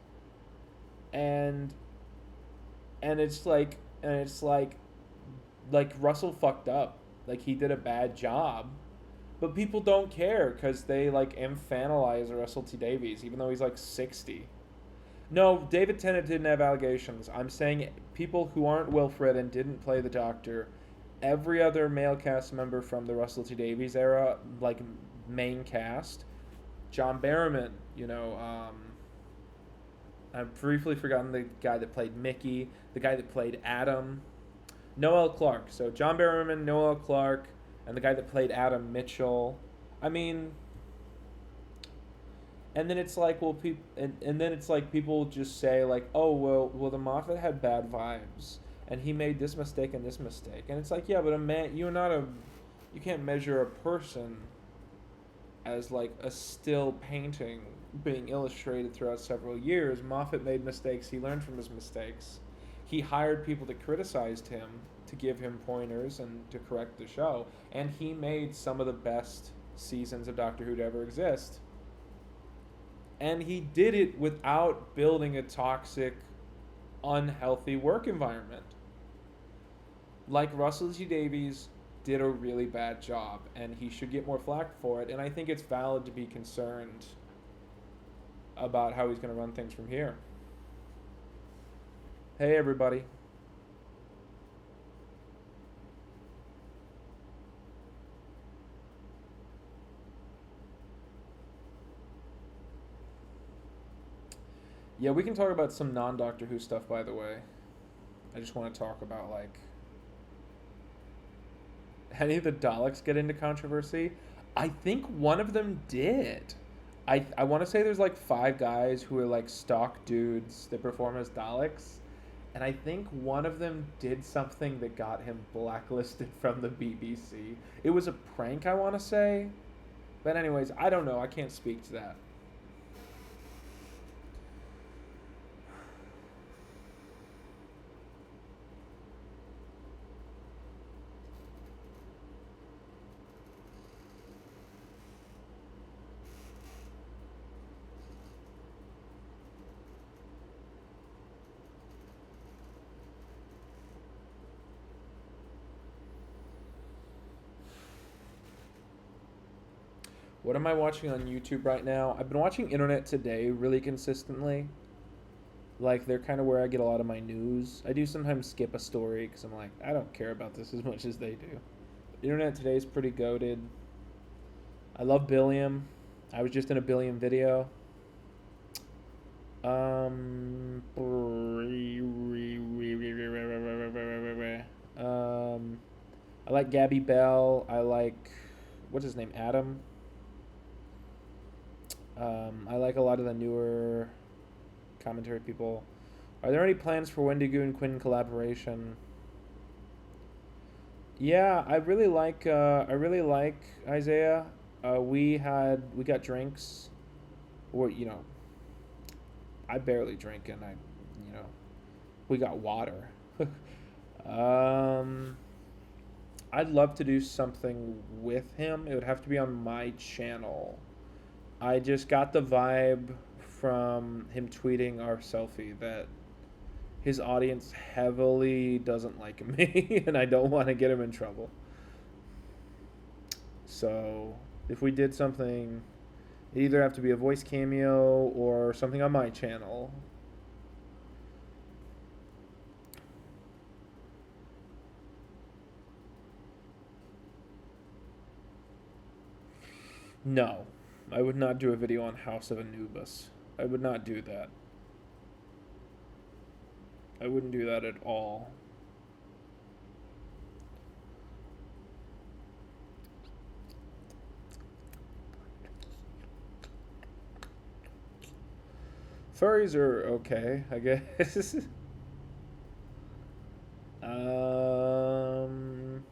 and and it's like Russell fucked up, like he did a bad job, but people don't care because they like infantilize Russell T Davies even though he's like 60. No, David Tennant didn't have allegations. I'm saying people who aren't Wilfred and didn't play the Doctor, every other male cast member from the Russell T Davies era, like main cast, John Barrowman, I've briefly forgotten the guy that played Mickey, the guy that played Adam, Noel Clarke. So John Barrowman, Noel Clarke, and the guy that played Adam Mitchell. I mean, and then it's like, well, and then it's like people just say like, oh, well, the Moffat had bad vibes, and he made this mistake and this mistake, and it's like, yeah, but a man, you can't measure a person as like a still painting being illustrated throughout several years. Moffat made mistakes. He learned from his mistakes. He hired people that criticized him to give him pointers and to correct the show, and he made some of the best seasons of Doctor Who to ever exist. And he did it without building a toxic, unhealthy work environment. Like Russell T Davies did a really bad job, and he should get more flack for it. And I think it's valid to be concerned about how he's going to run things from here. Hey, everybody. Yeah, we can talk about some non-Doctor Who stuff, by the way. I just want to talk about, like, any of the Daleks get into controversy? I think one of them did. I want to say there's, like, 5 guys who are, like, stock dudes that perform as Daleks. And I think one of them did something that got him blacklisted from the BBC. It was a prank, I want to say. But anyways, I don't know. I can't speak to that. What am I watching on YouTube right now? I've been watching Internet Today really consistently. Like, they're kind of where I get a lot of my news. I do sometimes skip a story because I'm like, I don't care about this as much as they do. Internet Today is pretty goated. I love Billiam. I was just in a Billiam video. I like Gabby Bell. I like, what's his name, Adam? I like a lot of the newer commentary people. Are there any plans for Wendigo and Quinn collaboration? Yeah, I really like Isaiah. We got drinks. Or I barely drink, and we got water. I'd love to do something with him. It would have to be on my channel. I just got the vibe from him tweeting our selfie that his audience heavily doesn't like me, and I don't want to get him in trouble. So if we did something, it'd either have to be a voice cameo or something on my channel. No, I would not do a video on House of Anubis. I would not do that. I wouldn't do that at all. Furries are okay, I guess. um,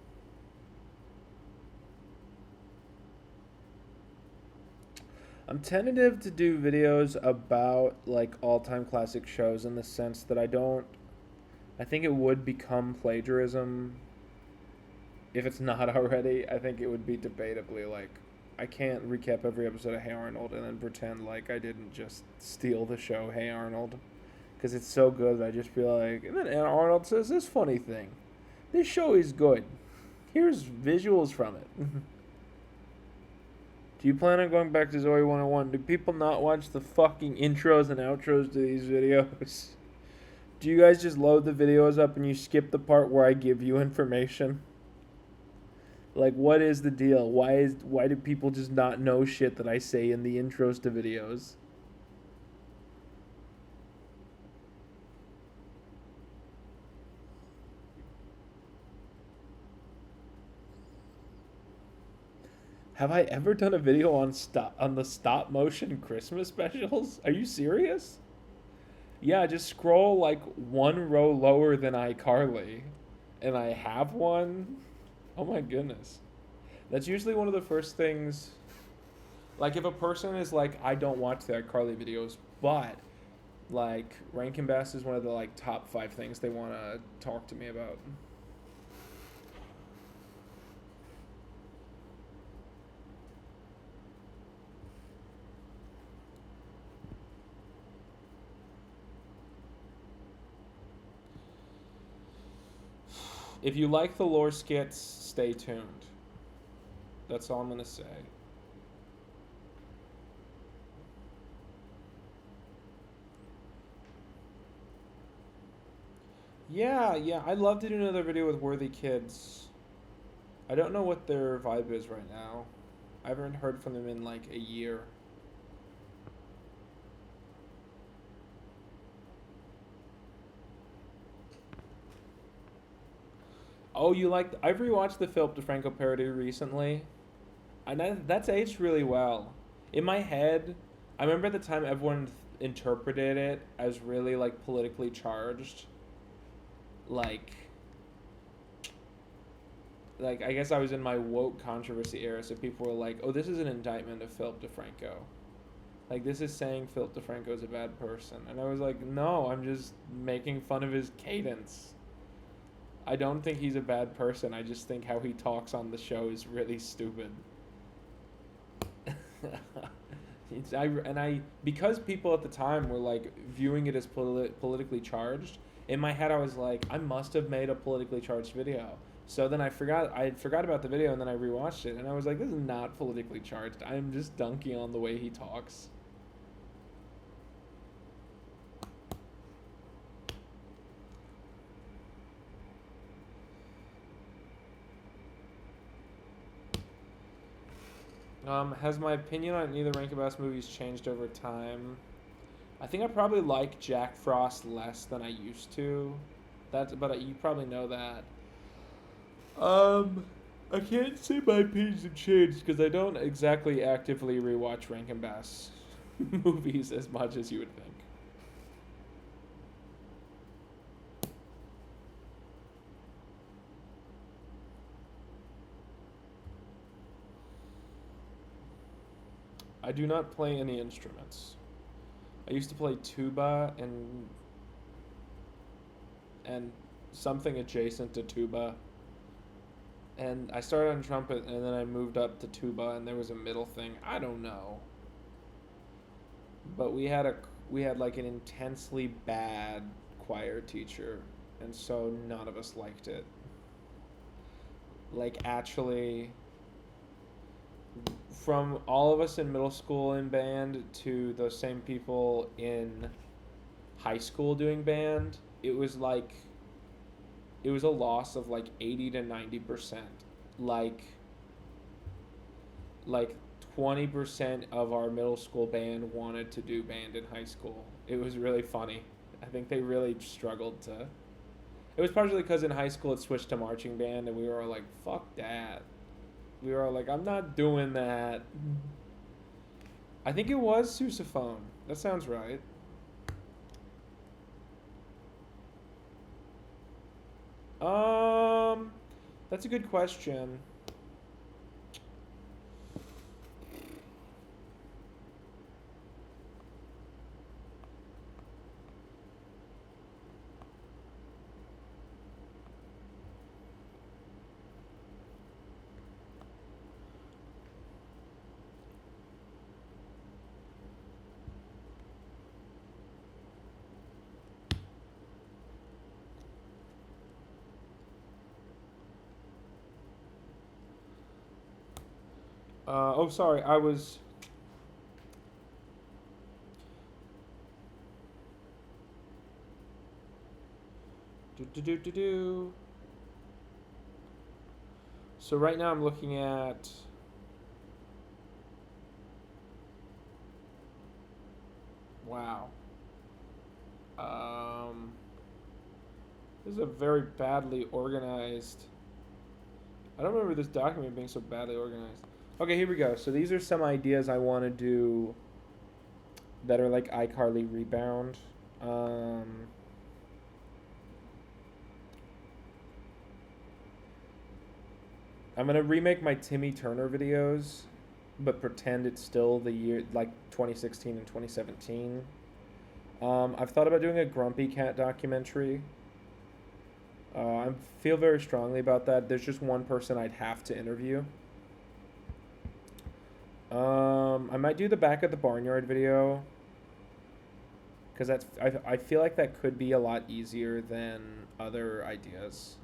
I'm tentative to do videos about like all-time classic shows in the sense that I think it would become plagiarism if it's not already. I think it would be debatably like I can't recap every episode of Hey Arnold and then pretend like I didn't just steal the show Hey Arnold because it's so good that I just feel like and then Arnold says this funny thing. This show is good. Here's visuals from it. Do you plan on going back to Zoe 101? Do people not watch the fucking intros and outros to these videos? Do you guys just load the videos up and you skip the part where I give you information? Like, what is the deal? Why do people just not know shit that I say in the intros to videos? Have I ever done a video on the stop motion Christmas specials? Are you serious? Yeah, just scroll like one row lower than iCarly, and I have one. Oh my goodness. That's usually one of the first things. Like, if a person is like, I don't watch the iCarly videos, but like Rankin Bass is one of the like top 5 things they want to talk to me about. If you like the lore skits, stay tuned. That's all I'm gonna say. Yeah, I'd love to do another video with Worthy Kids. I don't know what their vibe is right now. I haven't heard from them in like a year. Oh, you like? I've rewatched the Philip DeFranco parody recently, and that's aged really well. In my head, I remember at the time everyone interpreted it as really like politically charged, like I guess I was in my woke controversy era, so people were like, "Oh, this is an indictment of Philip DeFranco. Like this is saying Philip DeFranco is a bad person." And I was like, "No, I'm just making fun of his cadence. I don't think he's a bad person. I just think how he talks on the show is really stupid." Because people at the time were like viewing it as politically charged. In my head, I was like, I must have made a politically charged video. So then I forgot about the video, and then I rewatched it, and I was like, this is not politically charged. I'm just dunking on the way he talks. Has my opinion on either Rankin Bass movies changed over time? I think I probably like Jack Frost less than I used to. But you probably know that. I can't say my opinions have changed because I don't exactly actively rewatch Rankin Bass movies as much as you would think. I do not play any instruments. I used to play tuba and something adjacent to tuba. And I started on trumpet and then I moved up to tuba and there was a middle thing. I don't know. But we had like an intensely bad choir teacher and so none of us liked it. Like actually from all of us in middle school in band to those same people in high school doing band, it was like it was a loss of like 80 to 90%. Like like 20% of our middle school band wanted to do band in high school. It was really funny. I think they really struggled to. It was partially because in high school it switched to marching band, and we were all like, fuck that. We were all like, I'm not doing that. I think it was sousaphone. That sounds right. Um, that's a good question. Oh, sorry. I was. Do do do do do. So right now I'm looking at. Wow. Um, this is a very badly organized. I don't remember this document being so badly organized. Okay, here we go. So these are some ideas I want to do that are like iCarly Rebound. I'm gonna remake my Timmy Turner videos, but pretend it's still the year like 2016 and 2017. I've thought about doing a Grumpy Cat documentary. I feel very strongly about that. There's just one person I'd have to interview. I might do the back of the barnyard video because I feel like that could be a lot easier than other ideas.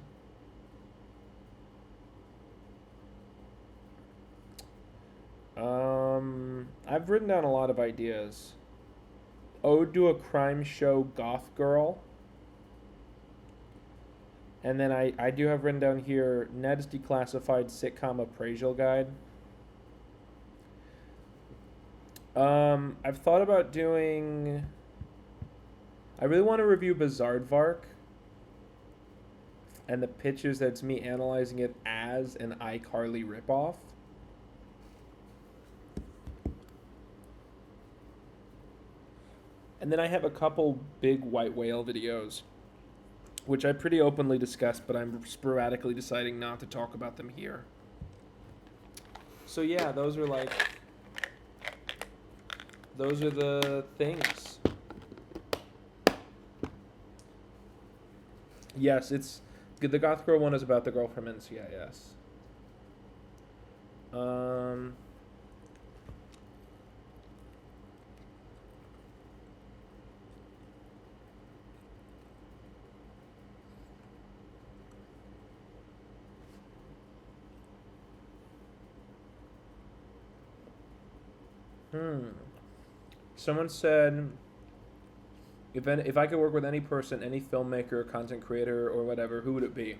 I've written down a lot of ideas. Ode to a Crime Show Goth Girl. And then I do have written down here Ned's Declassified Sitcom Appraisal Guide. I've thought about doing. I really want to review Bizarrevark. And the pitch is that it's me analyzing it as an iCarly ripoff. And then I have a couple big white whale videos, which I pretty openly discuss, but I'm sporadically deciding not to talk about them here. So yeah, those are the things. Yes, it's the Goth Girl one is about the girl from NCIS. Someone said, if I could work with any person, any filmmaker, content creator, or whatever, who would it be?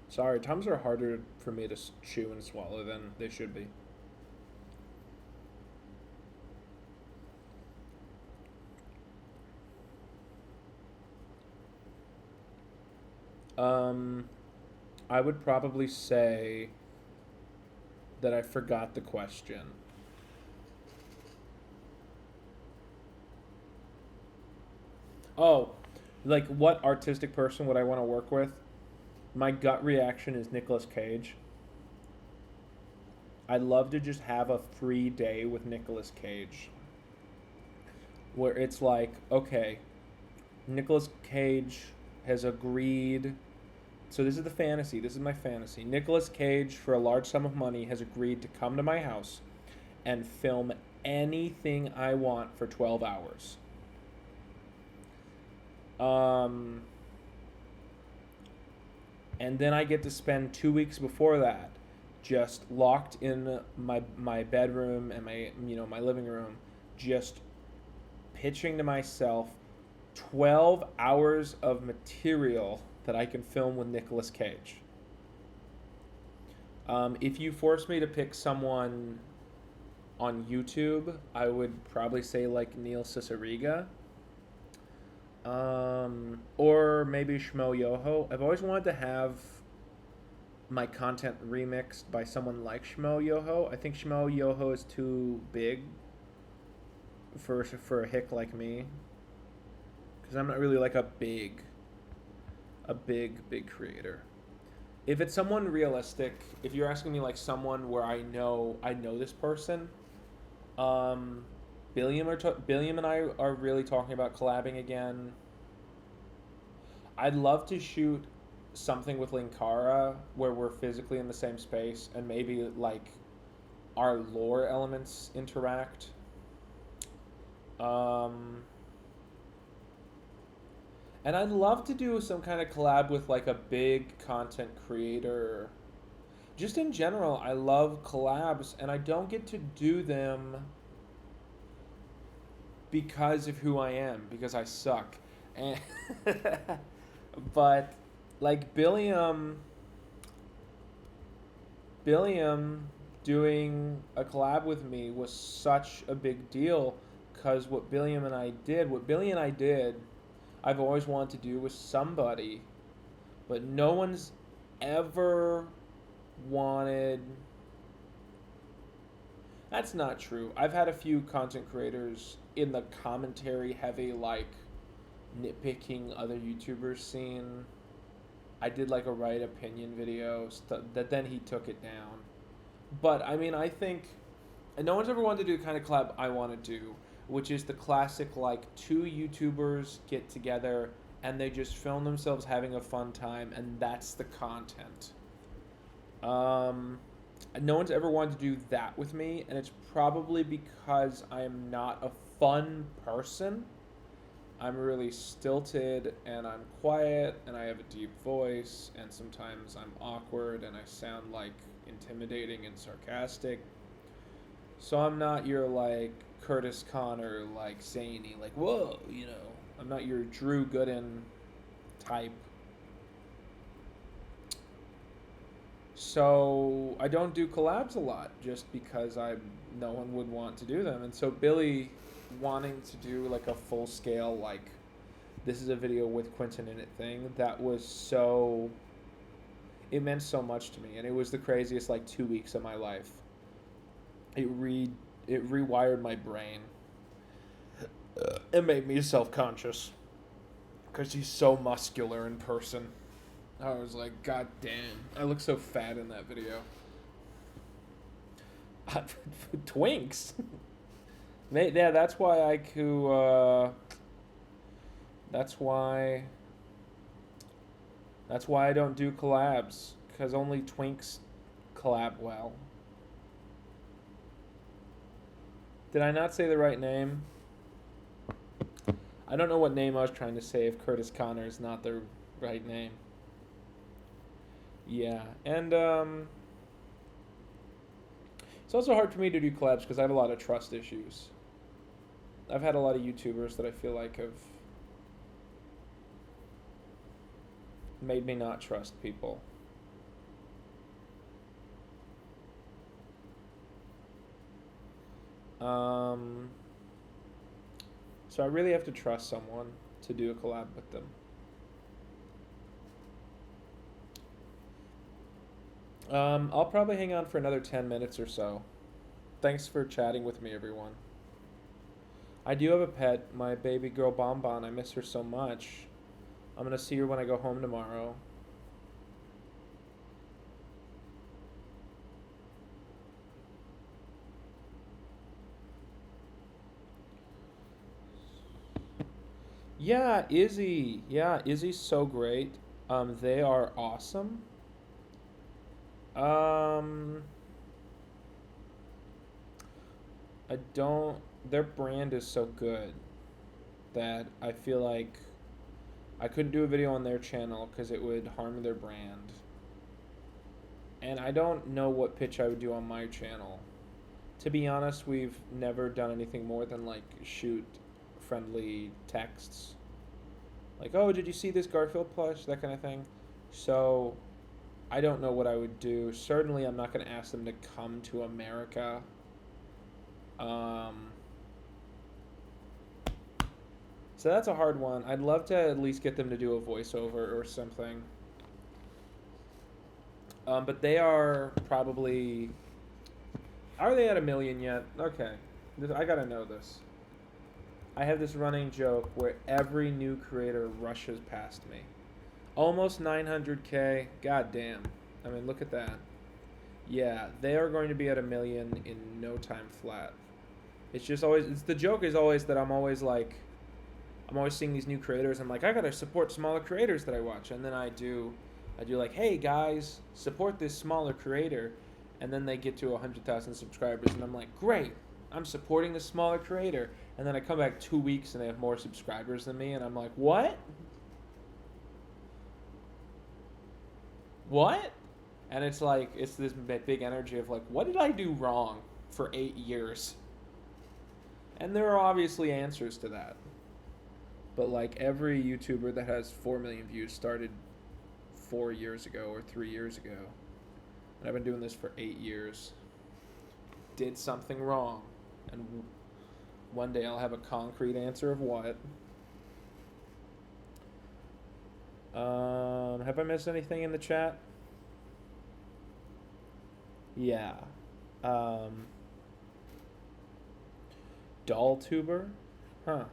Sorry, Tums are harder for me to chew and swallow than they should be. I would probably say that I forgot the question. Oh, like what artistic person would I want to work with? My gut reaction is Nicolas Cage. I'd love to just have a free day with Nicolas Cage. Where it's like, okay, Nicolas Cage has agreed. So this is the fantasy. This is my fantasy. Nicolas Cage, for a large sum of money, has agreed to come to my house and film anything I want for 12 hours. And then I get to spend 2 weeks before that just locked in my bedroom and my living room, just pitching to myself 12 hours of material that I can film with Nicolas Cage. If you force me to pick someone on YouTube, I would probably say like Neil Cicierega. Or maybe Shmo Yoho. I've always wanted to have my content remixed by someone like Shmo Yoho. I think Shmo Yoho is too big for a hick like me, because I'm not really like a big creator. If it's someone realistic, if you're asking me like someone where I know this person, um, Billiam and I are really talking about collabing again. I'd love to shoot something with Linkara where we're physically in the same space and maybe like our lore elements interact. Um, and I'd love to do some kind of collab with like a big content creator. Just in general, I love collabs and I don't get to do them because of who I am, because I suck. And but like Billiam doing a collab with me was such a big deal because what Billy and I did, I've always wanted to do with somebody, but no one's ever wanted. That's not true. I've had a few content creators in the commentary heavy, like nitpicking other YouTubers scene. I did like a right opinion video that then he took it down. But I mean, I think and no one's ever wanted to do the kind of collab I want to do, which is the classic like two YouTubers get together and they just film themselves having a fun time, and that's the content. Um, no one's ever wanted to do that with me, and it's probably because I am not a fun person. I'm really stilted and I'm quiet and I have a deep voice and sometimes I'm awkward and I sound like intimidating and sarcastic. So I'm not your like Curtis Connor, like zany, like whoa, you know. I'm not your Drew Gooden type. So I don't do collabs a lot just because no one would want to do them. And so Billy wanting to do like a full scale like this is a video with Quinton in it thing, that was so it meant so much to me, and it was the craziest like 2 weeks of my life. It rewired my brain. It made me self-conscious because he's so muscular in person. I was like, God damn, I look so fat in that video. Twinks. Yeah, that's why I could. That's why. That's why I don't do collabs, because only twinks collab well. Did I not say the right name? I don't know what name I was trying to say if Curtis Connor is not the right name. Yeah, and it's also hard for me to do collabs because I have a lot of trust issues. I've had a lot of YouTubers that I feel like have made me not trust people. So I really have to trust someone to do a collab with them. I'll probably hang on for another 10 minutes or so. Thanks for chatting with me, everyone. I do have a pet, my baby girl Bonbon. I miss her so much. I'm going to see her when I go home tomorrow. Yeah, Izzy. Yeah, Izzy's so great. They are awesome. Um, I don't. Their brand is so good that I feel like I couldn't do a video on their channel because it would harm their brand. And I don't know what pitch I would do on my channel. To be honest, we've never done anything more than like shoot friendly texts. Like, oh, did you see this Garfield plush? That kind of thing. So I don't know what I would do. Certainly, I'm not going to ask them to come to America. So that's a hard one. I'd love to at least get them to do a voiceover or something. But they are probably... Are they at 1 million yet? Okay. I gotta know this. I have this running joke where every new creator rushes past me. Almost 900K. God damn. I mean, look at that. Yeah, they are going to be at 1 million in no time flat. It's just always... the joke is always that I'm always like... I'm always seeing these new creators. I'm like, I gotta support smaller creators that I watch. And then I do like, hey guys, support this smaller creator. And then they get to 100,000 subscribers. And I'm like, great, I'm supporting the smaller creator. And then I come back 2 weeks and they have more subscribers than me. And I'm like, what? What? And it's like, it's this big energy of like, what did I do wrong for 8 years? And there are obviously answers to that. But like every YouTuber that has 4 million views started 4 years ago or 3 years ago. And I've been doing this for 8 years. Did something wrong. And one day I'll have a concrete answer of what. Have I missed anything in the chat? Yeah. Doll tuber? Huh.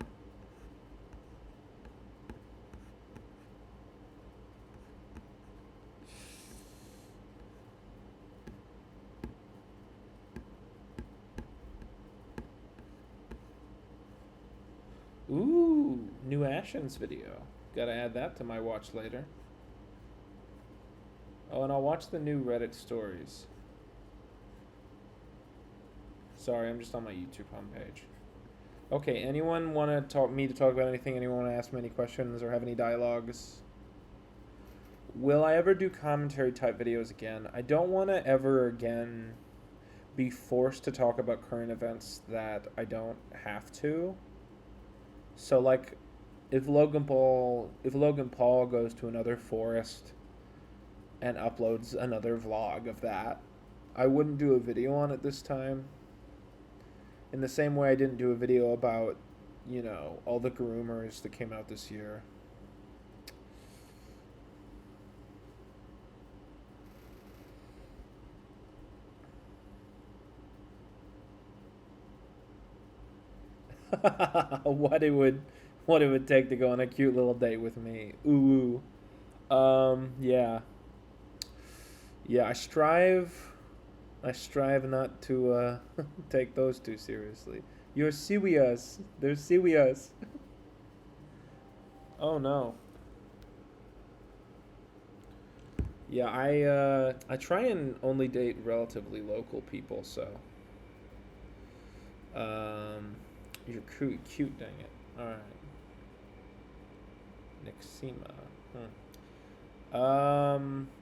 Ooh, new Ashen's video. Gotta add that to my watch later. Oh, and I'll watch the new Reddit stories. Sorry, I'm just on my YouTube homepage. Okay, anyone want to talk about anything? Anyone want to ask me any questions or have any dialogues? Will I ever do commentary type videos again? I don't want to ever again be forced to talk about current events that I don't have to. So like if Logan Paul goes to another forest and uploads another vlog of that, I wouldn't do a video on it this time. In the same way I didn't do a video about, you know, all the groomers that came out this year. what it would take to go on a cute little date with me. Ooh. Yeah. Yeah, I strive not to take those too seriously. You're serious. They're serious. Oh no. Yeah, I try and only date relatively local people, so you're cute, dang it. All right. Nixima.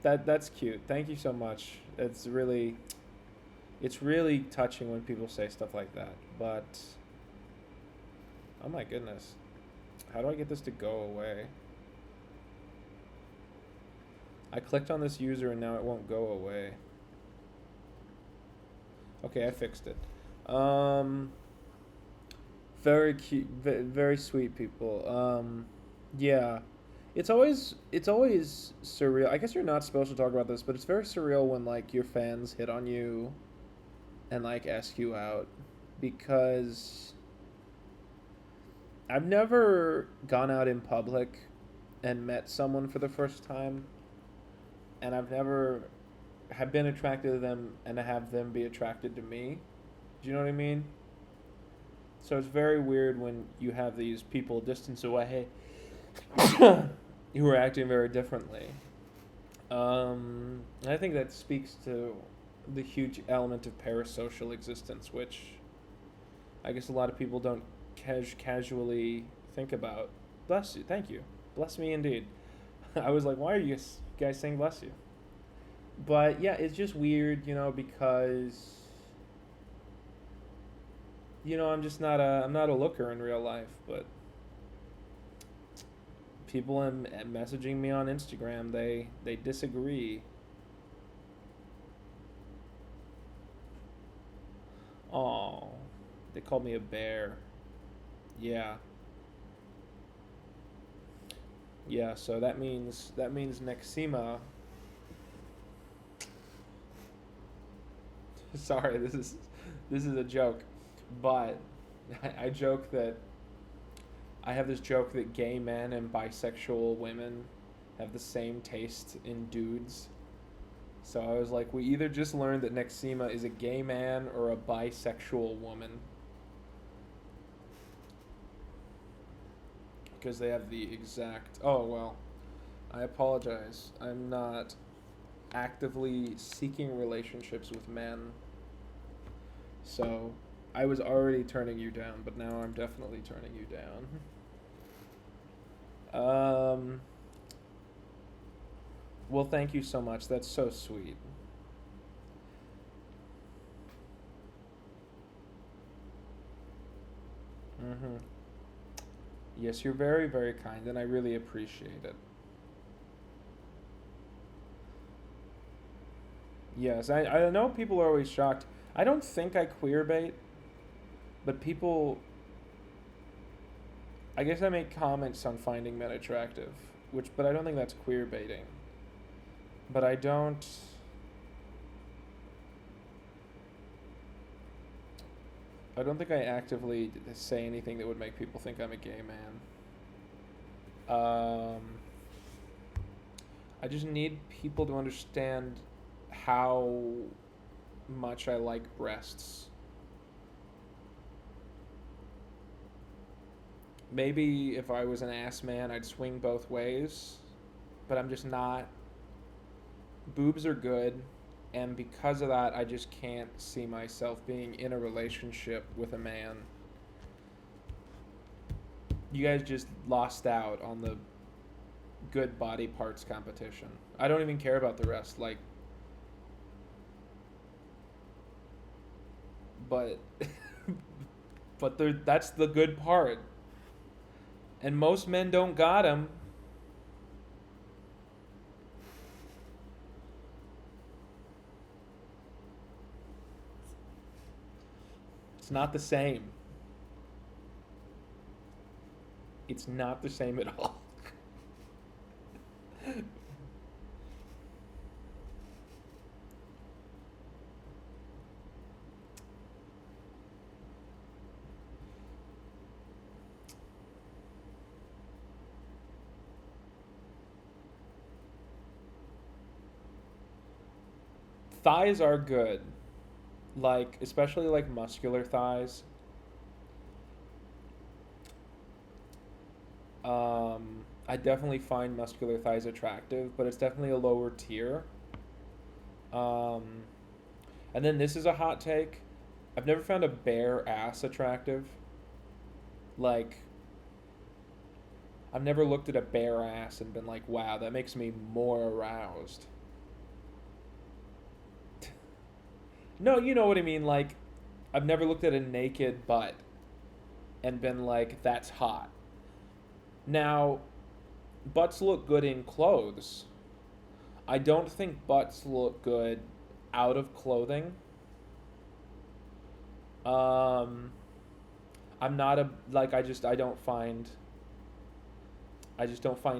That's cute. Thank you so much. It's really touching when people say stuff like that. But oh my goodness, how do I get this to go away? I clicked on this user and now it won't go away. Okay, I fixed it. Very cute, very sweet people. Yeah. It's always surreal. I guess you're not supposed to talk about this, but it's very surreal when like your fans hit on you and like ask you out, because I've never gone out in public and met someone for the first time, and I've never have been attracted to them and have them be attracted to me. Do you know what I mean? So it's very weird when you have these people distance away who are acting very differently. I think that speaks to the huge element of parasocial existence, which I guess a lot of people don't casually think about. Bless you, thank you. Bless me indeed. I was like, why are you guys saying bless you? But yeah, it's just weird, because I'm not a looker in real life, but people messaging me on Instagram, they disagree. Oh, they called me a bear. Yeah. Yeah, so that means Nexima. Sorry, this is a joke, but I joke that I have this joke that gay men and bisexual women have the same taste in dudes. So I was like, we either just learned that Nexima is a gay man or a bisexual woman because they have the exact. Oh well, I apologize. I'm not actively seeking relationships with men. So I was already turning you down, but now I'm definitely turning you down. Well, thank you so much. That's so sweet. Mm-hmm. Yes, you're very, very kind, and I really appreciate it. Yes, I know people are always shocked. I don't think I queerbait, but people, I guess I make comments on finding men attractive, but I don't think that's queerbaiting. But I don't think I actively say anything that would make people think I'm a gay man. Um, I just need people to understand how much I like breasts. Maybe if I was an ass man, I'd swing both ways, but I'm just not. Boobs are good, and because of that, I just can't see myself being in a relationship with a man. You guys just lost out on the good body parts competition. I don't even care about the rest. Like, but, that's the good part. And most men don't got him. It's not the same. It's not the same at all. Thighs are good. Like, especially like muscular thighs. I definitely find muscular thighs attractive, but it's definitely a lower tier. Um, and then this is a hot take. I've never found a bare ass attractive. Like, I've never looked at a bare ass and been like, wow, that makes me more aroused. No, you know what I mean. Like, I've never looked at a naked butt and been like, that's hot. Now, butts look good in clothes. I don't think butts look good out of clothing. Um, I'm not a like I just don't find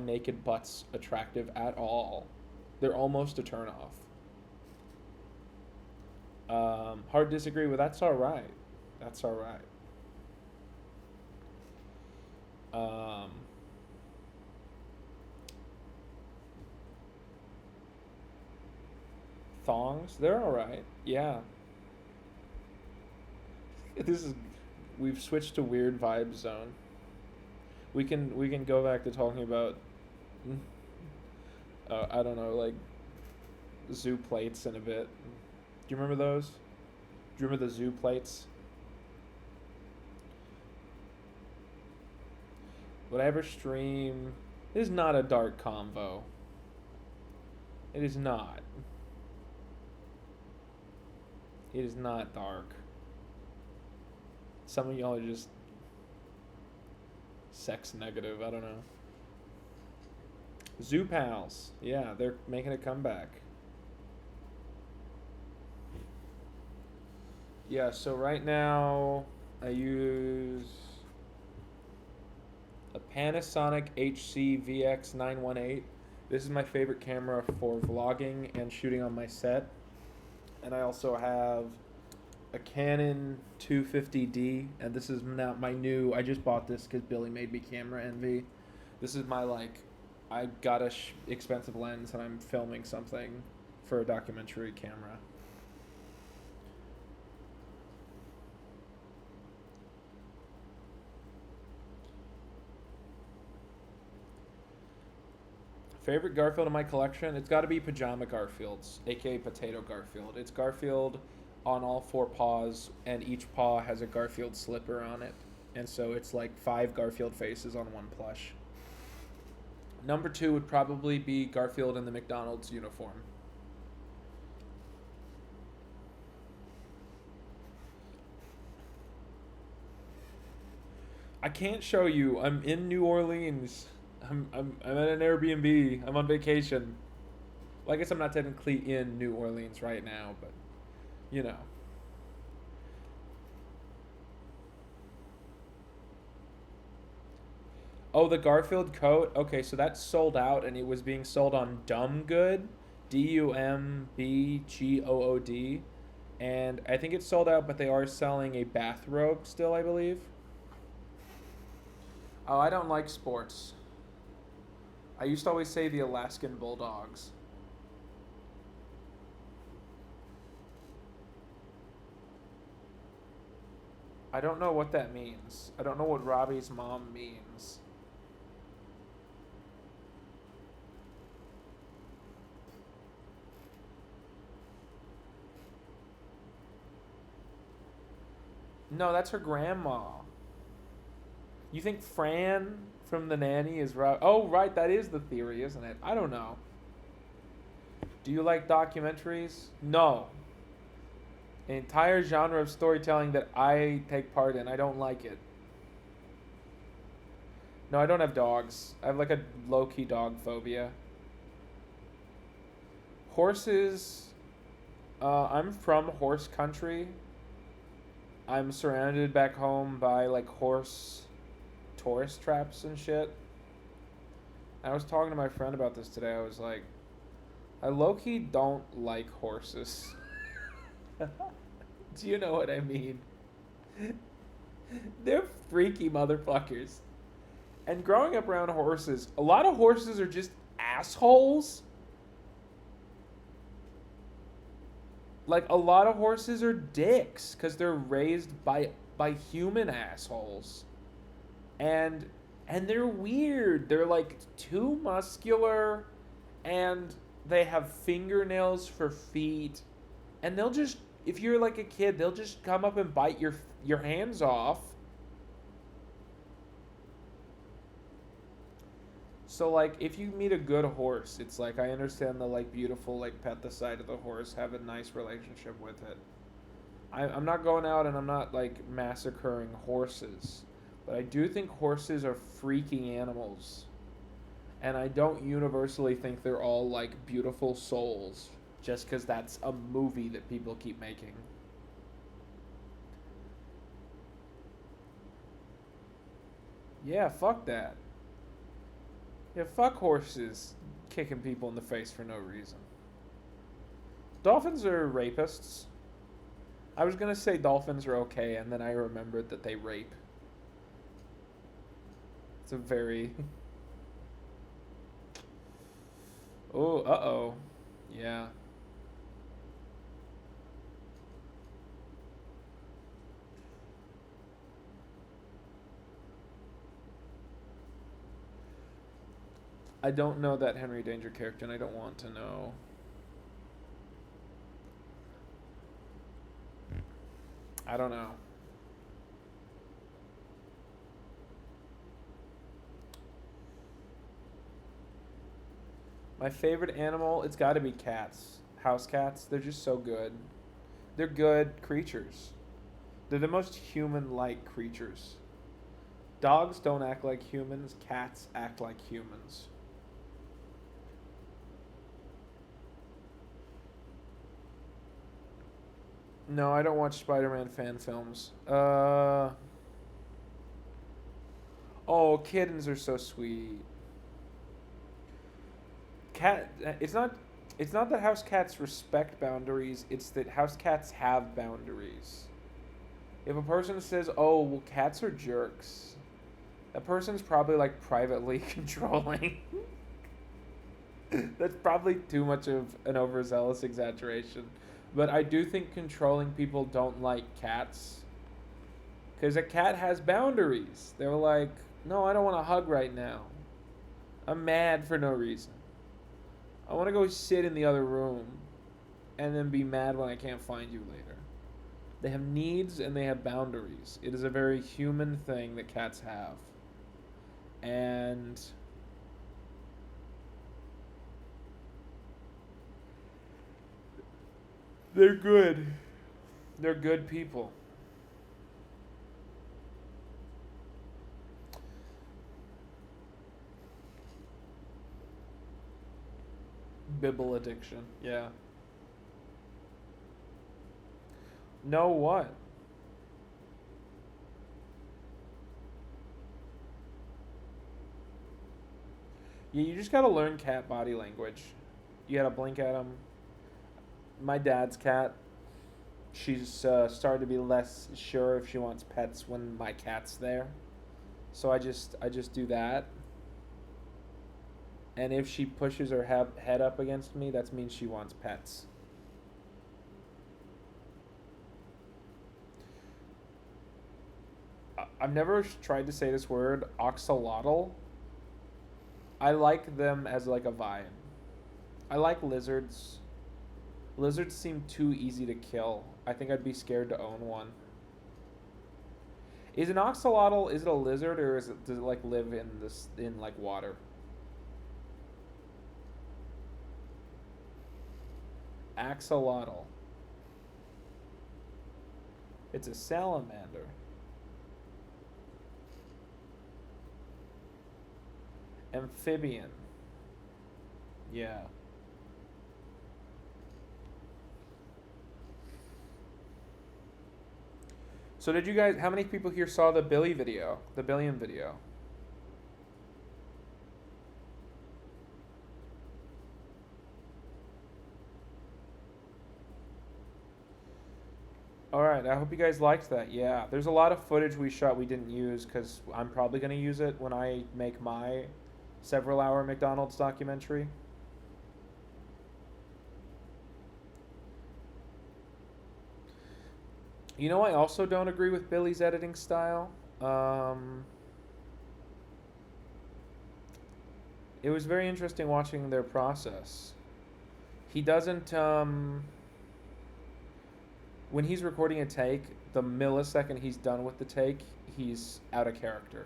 naked butts attractive at all. They're almost a turnoff. Hard to disagree with. That's all right. That's all right. Um, Thongs, they're all right. Yeah. This is we've switched to weird vibe zone. We can go back to talking about I don't know, like zoo plates in a bit. Do you remember those? Do you remember the zoo plates? Would I ever stream It is not a dark convo. It is not. It is not dark. Some of y'all are just sex negative. I don't know. Zoo Pals. Yeah, they're making a comeback. Yeah, so right now I use a Panasonic HC VX918. This is my favorite camera for vlogging and shooting on my set. And I also have a Canon 250D, and this is now my new. I just bought this because Billy made me camera envy. This is my I got a expensive lens, and I'm filming something for a documentary camera. Favorite Garfield in my collection? It's got to be Pajama Garfields, aka Potato Garfield. It's Garfield on all four paws, and each paw has a Garfield slipper on it. And so it's like 5 Garfield faces on one plush. Number 2 would probably be Garfield in the McDonald's uniform. I can't show you. I'm in New Orleans. I'm at an Airbnb. I'm on vacation. Well, I guess I'm not technically in New Orleans right now, but you know. Oh, the Garfield coat. Okay, so that's sold out, and it was being sold on Dumb Good, DUMBGOOD, and I think it's sold out, but they are selling a bathrobe still, I believe. Oh, I don't like sports. I used to always say the Alaskan Bulldogs. I don't know what that means. I don't know what Robbie's mom means. No, that's her grandma. You think Fran from The Nanny is right? Oh, right, that is the theory, isn't it? I don't know. Do you like documentaries? No. An entire genre of storytelling that I take part in. I don't like it. No, I don't have dogs. I have like a low-key dog phobia. Horses. I'm from horse country. I'm surrounded back home by like horse tourist traps and shit. I was talking to my friend about this today. I was like, I low-key don't like horses. Do you know what I mean? They're freaky motherfuckers. And growing up around horses, a lot of horses are just assholes. Like, a lot of horses are dicks because they're raised by human assholes. And they're weird. They're like too muscular, and they have fingernails for feet. And they'll just, if you're like a kid, they'll just come up and bite your hands off. So like, if you meet a good horse, it's like, I understand the like beautiful like pet the side of the horse, have a nice relationship with it. I'm not going out and I'm not like massacring horses, but I do think horses are freaky animals. And I don't universally think they're all like beautiful souls just because that's a movie that people keep making. Yeah, fuck that. Yeah, fuck horses kicking people in the face for no reason. Dolphins are rapists. I was gonna say dolphins are okay, and then I remembered that they rape. It's a very... Oh, uh-oh. Yeah. I don't know that Henry Danger character, and I don't want to know. I don't know. My favorite animal, it's got to be cats. House cats, they're just so good. They're good creatures. They're the most human-like creatures. Dogs don't act like humans, cats act like humans. No, I don't watch Spider-Man fan films. Oh, kittens are so sweet. Cat it's not that house cats respect boundaries, it's that house cats have boundaries. If a person says, "Oh, well cats are jerks," that person's probably like privately controlling. That's probably too much of an overzealous exaggeration. But I do think controlling people don't like cats. Because a cat has boundaries. They're like, no, I don't want to hug right now. I'm mad for no reason. I want to go sit in the other room and then be mad when I can't find you later. They have needs and they have boundaries. It is a very human thing that cats have. And they're good. They're good people. Bibble addiction. Yeah. No what? Yeah, you just gotta learn cat body language. You gotta blink at them. My dad's cat, she's started to be less sure if she wants pets when my cat's there. So I just do that. And if she pushes her head up against me, that means she wants pets. I've never tried to say this word, oxalotl. I like them as like a vibe. I like lizards. Lizards seem too easy to kill. I think I'd be scared to own one. Is an oxalotl, is it a lizard or does it like live in like water? Axolotl. It's a salamander. Amphibian. Yeah. So did you guys, how many people here saw the Billy video? The Billion video? Alright, I hope you guys liked that. Yeah, there's a lot of footage we shot we didn't use because I'm probably going to use it when I make my several hour McDonald's documentary. You know, I also don't agree with Billy's editing style. It was very interesting watching their process. He doesn't, when he's recording a take, the millisecond he's done with the take, he's out of character.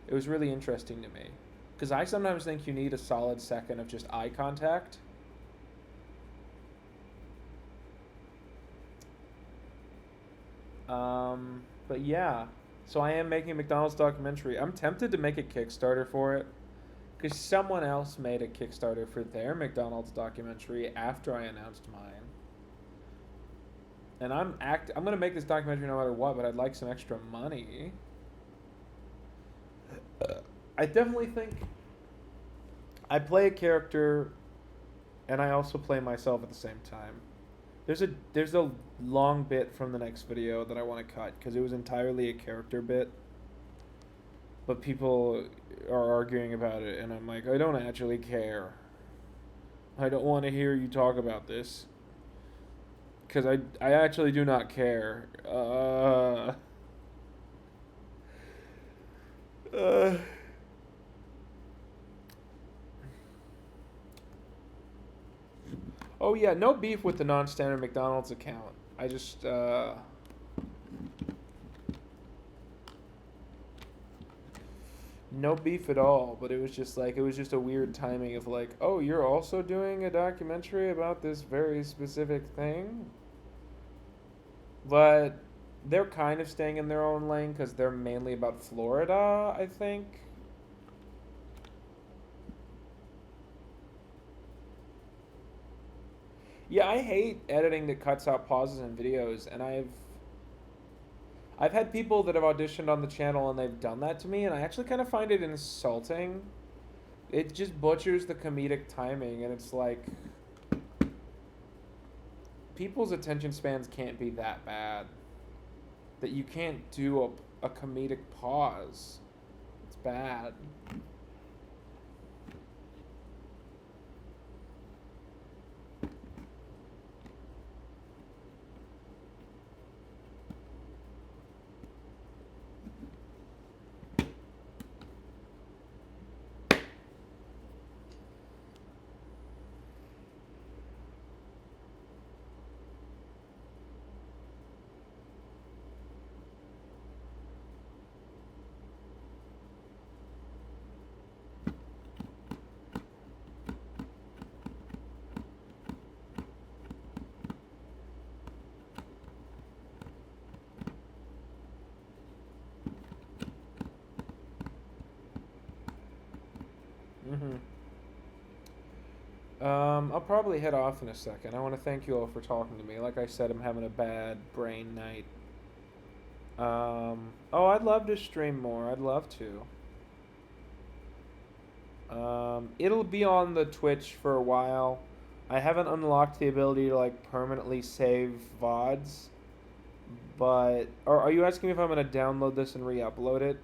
It was really interesting to me. Because I sometimes think you need a solid second of just eye contact. But yeah, so I am making a McDonald's documentary. I'm tempted to make a Kickstarter for it. Because someone else made a Kickstarter for their McDonald's documentary after I announced mine. And I'm going to make this documentary no matter what, but I'd like some extra money. I definitely think I play a character and I also play myself at the same time. There's a long bit from the next video that I want to cut because it was entirely a character bit. But people are arguing about it and I'm like, I don't actually care. I don't want to hear you talk about this. Because I actually do not care. Oh yeah, no beef with the non-standard McDonald's account. I just No beef at all, but it was just like it was just a weird timing of like, oh, you're also doing a documentary about this very specific thing, but they're kind of staying in their own lane because they're mainly about Florida, I think. Yeah, I hate editing that cuts out pauses in videos, and I've had people that have auditioned on the channel and they've done that to me, and I actually kind of find it insulting. It just butchers the comedic timing, and it's like people's attention spans can't be that bad that you can't do a comedic pause. It's bad. Mm-hmm. I'll probably head off in a second. I want to thank you all for talking to me. Like I said, I'm having a bad brain night. Oh, I'd love to stream more. I'd love to. It'll be on the Twitch for a while. I haven't unlocked the ability to like permanently save VODs, but are you asking me if I'm gonna download this and re-upload it?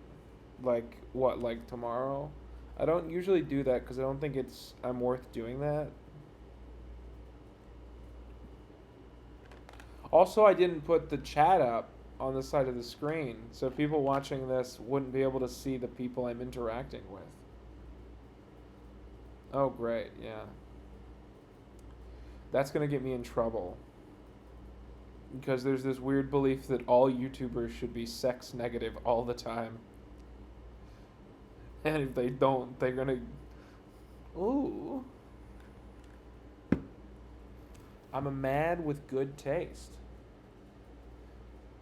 Like what, like tomorrow? I don't usually do that because I don't think I'm worth doing that. Also, I didn't put the chat up on the side of the screen, so people watching this wouldn't be able to see the people I'm interacting with. Oh, great, yeah. That's gonna get me in trouble. Because there's this weird belief that all YouTubers should be sex negative all the time. And if they don't, they're gonna. Ooh. I'm a man with good taste.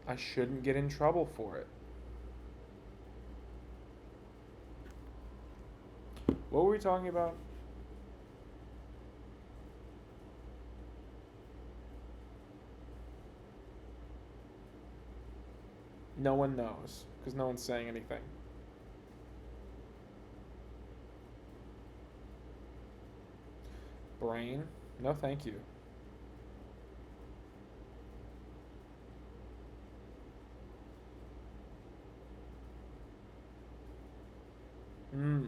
I shouldn't get in trouble for it. What were we talking about? No one knows, because no one's saying anything. Brain? No, thank you. Mm.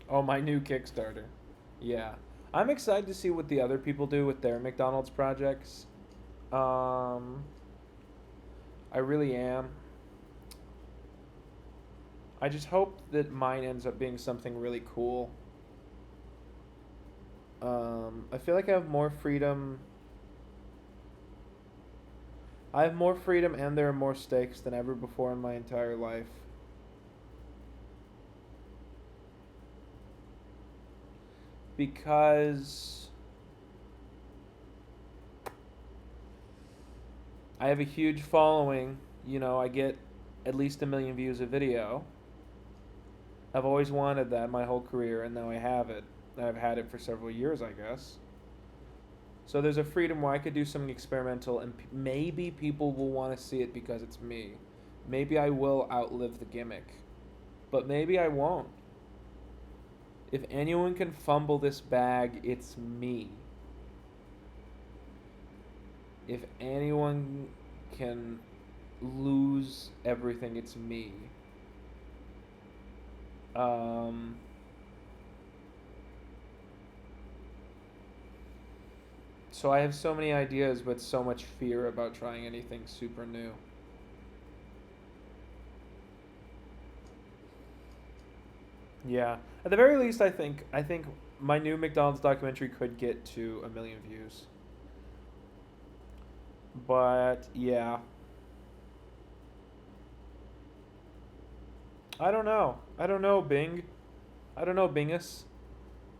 Oh, my new Kickstarter. Yeah. I'm excited to see what the other people do with their McDonald's projects. Um, I really am. I just hope that mine ends up being something really cool. I feel like I have more freedom. I have more freedom and there are more stakes than ever before in my entire life. Because I have a huge following. You know, I get at least 1 million views a video. I've always wanted that my whole career, and now I have it. And I've had it for several years, I guess. So there's a freedom where I could do something experimental, and maybe people will want to see it because it's me. Maybe I will outlive the gimmick. But maybe I won't. If anyone can fumble this bag, it's me. If anyone can lose everything, it's me. So I have so many ideas, but so much fear about trying anything super new. Yeah. At the very least, I think my new McDonald's documentary could get to 1 million views. But yeah, I don't know. I don't know, Bing. I don't know, Bingus.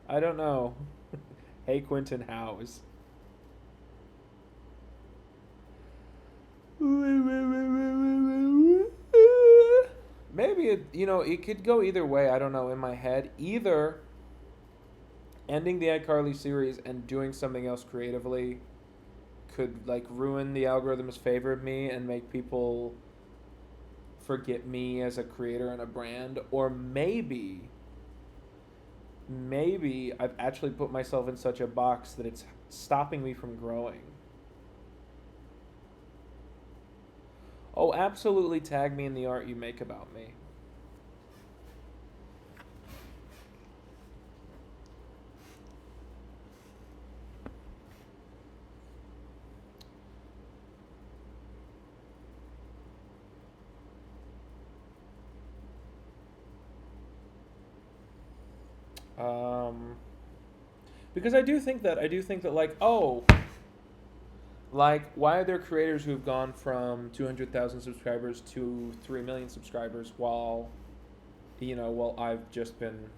I don't know. Hey, Quinton Howes. Maybe it could go either way. I don't know. In my head, either ending the iCarly series and doing something else creatively could like ruin the algorithm's favor of me and make people forget me as a creator and a brand, or maybe I've actually put myself in such a box that it's stopping me from growing. Oh, absolutely tag me in the art you make about me. Um, because I do think that like why are there creators who've gone from 200,000 subscribers to 3 million subscribers while I've just been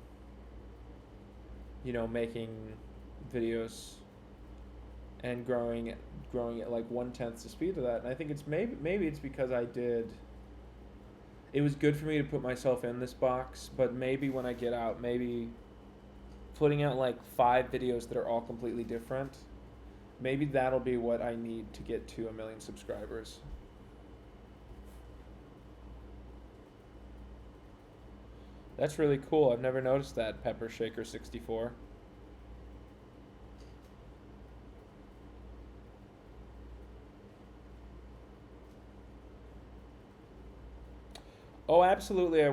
making videos and growing at like 1/10 the speed of that. And I think it's maybe it's because it was good for me to put myself in this box, but maybe when I get out, maybe putting out like 5 videos that are all completely different, maybe that'll be what I need to get to 1 million subscribers. That's really cool. I've never noticed that, Pepper Shaker 64. Oh, absolutely.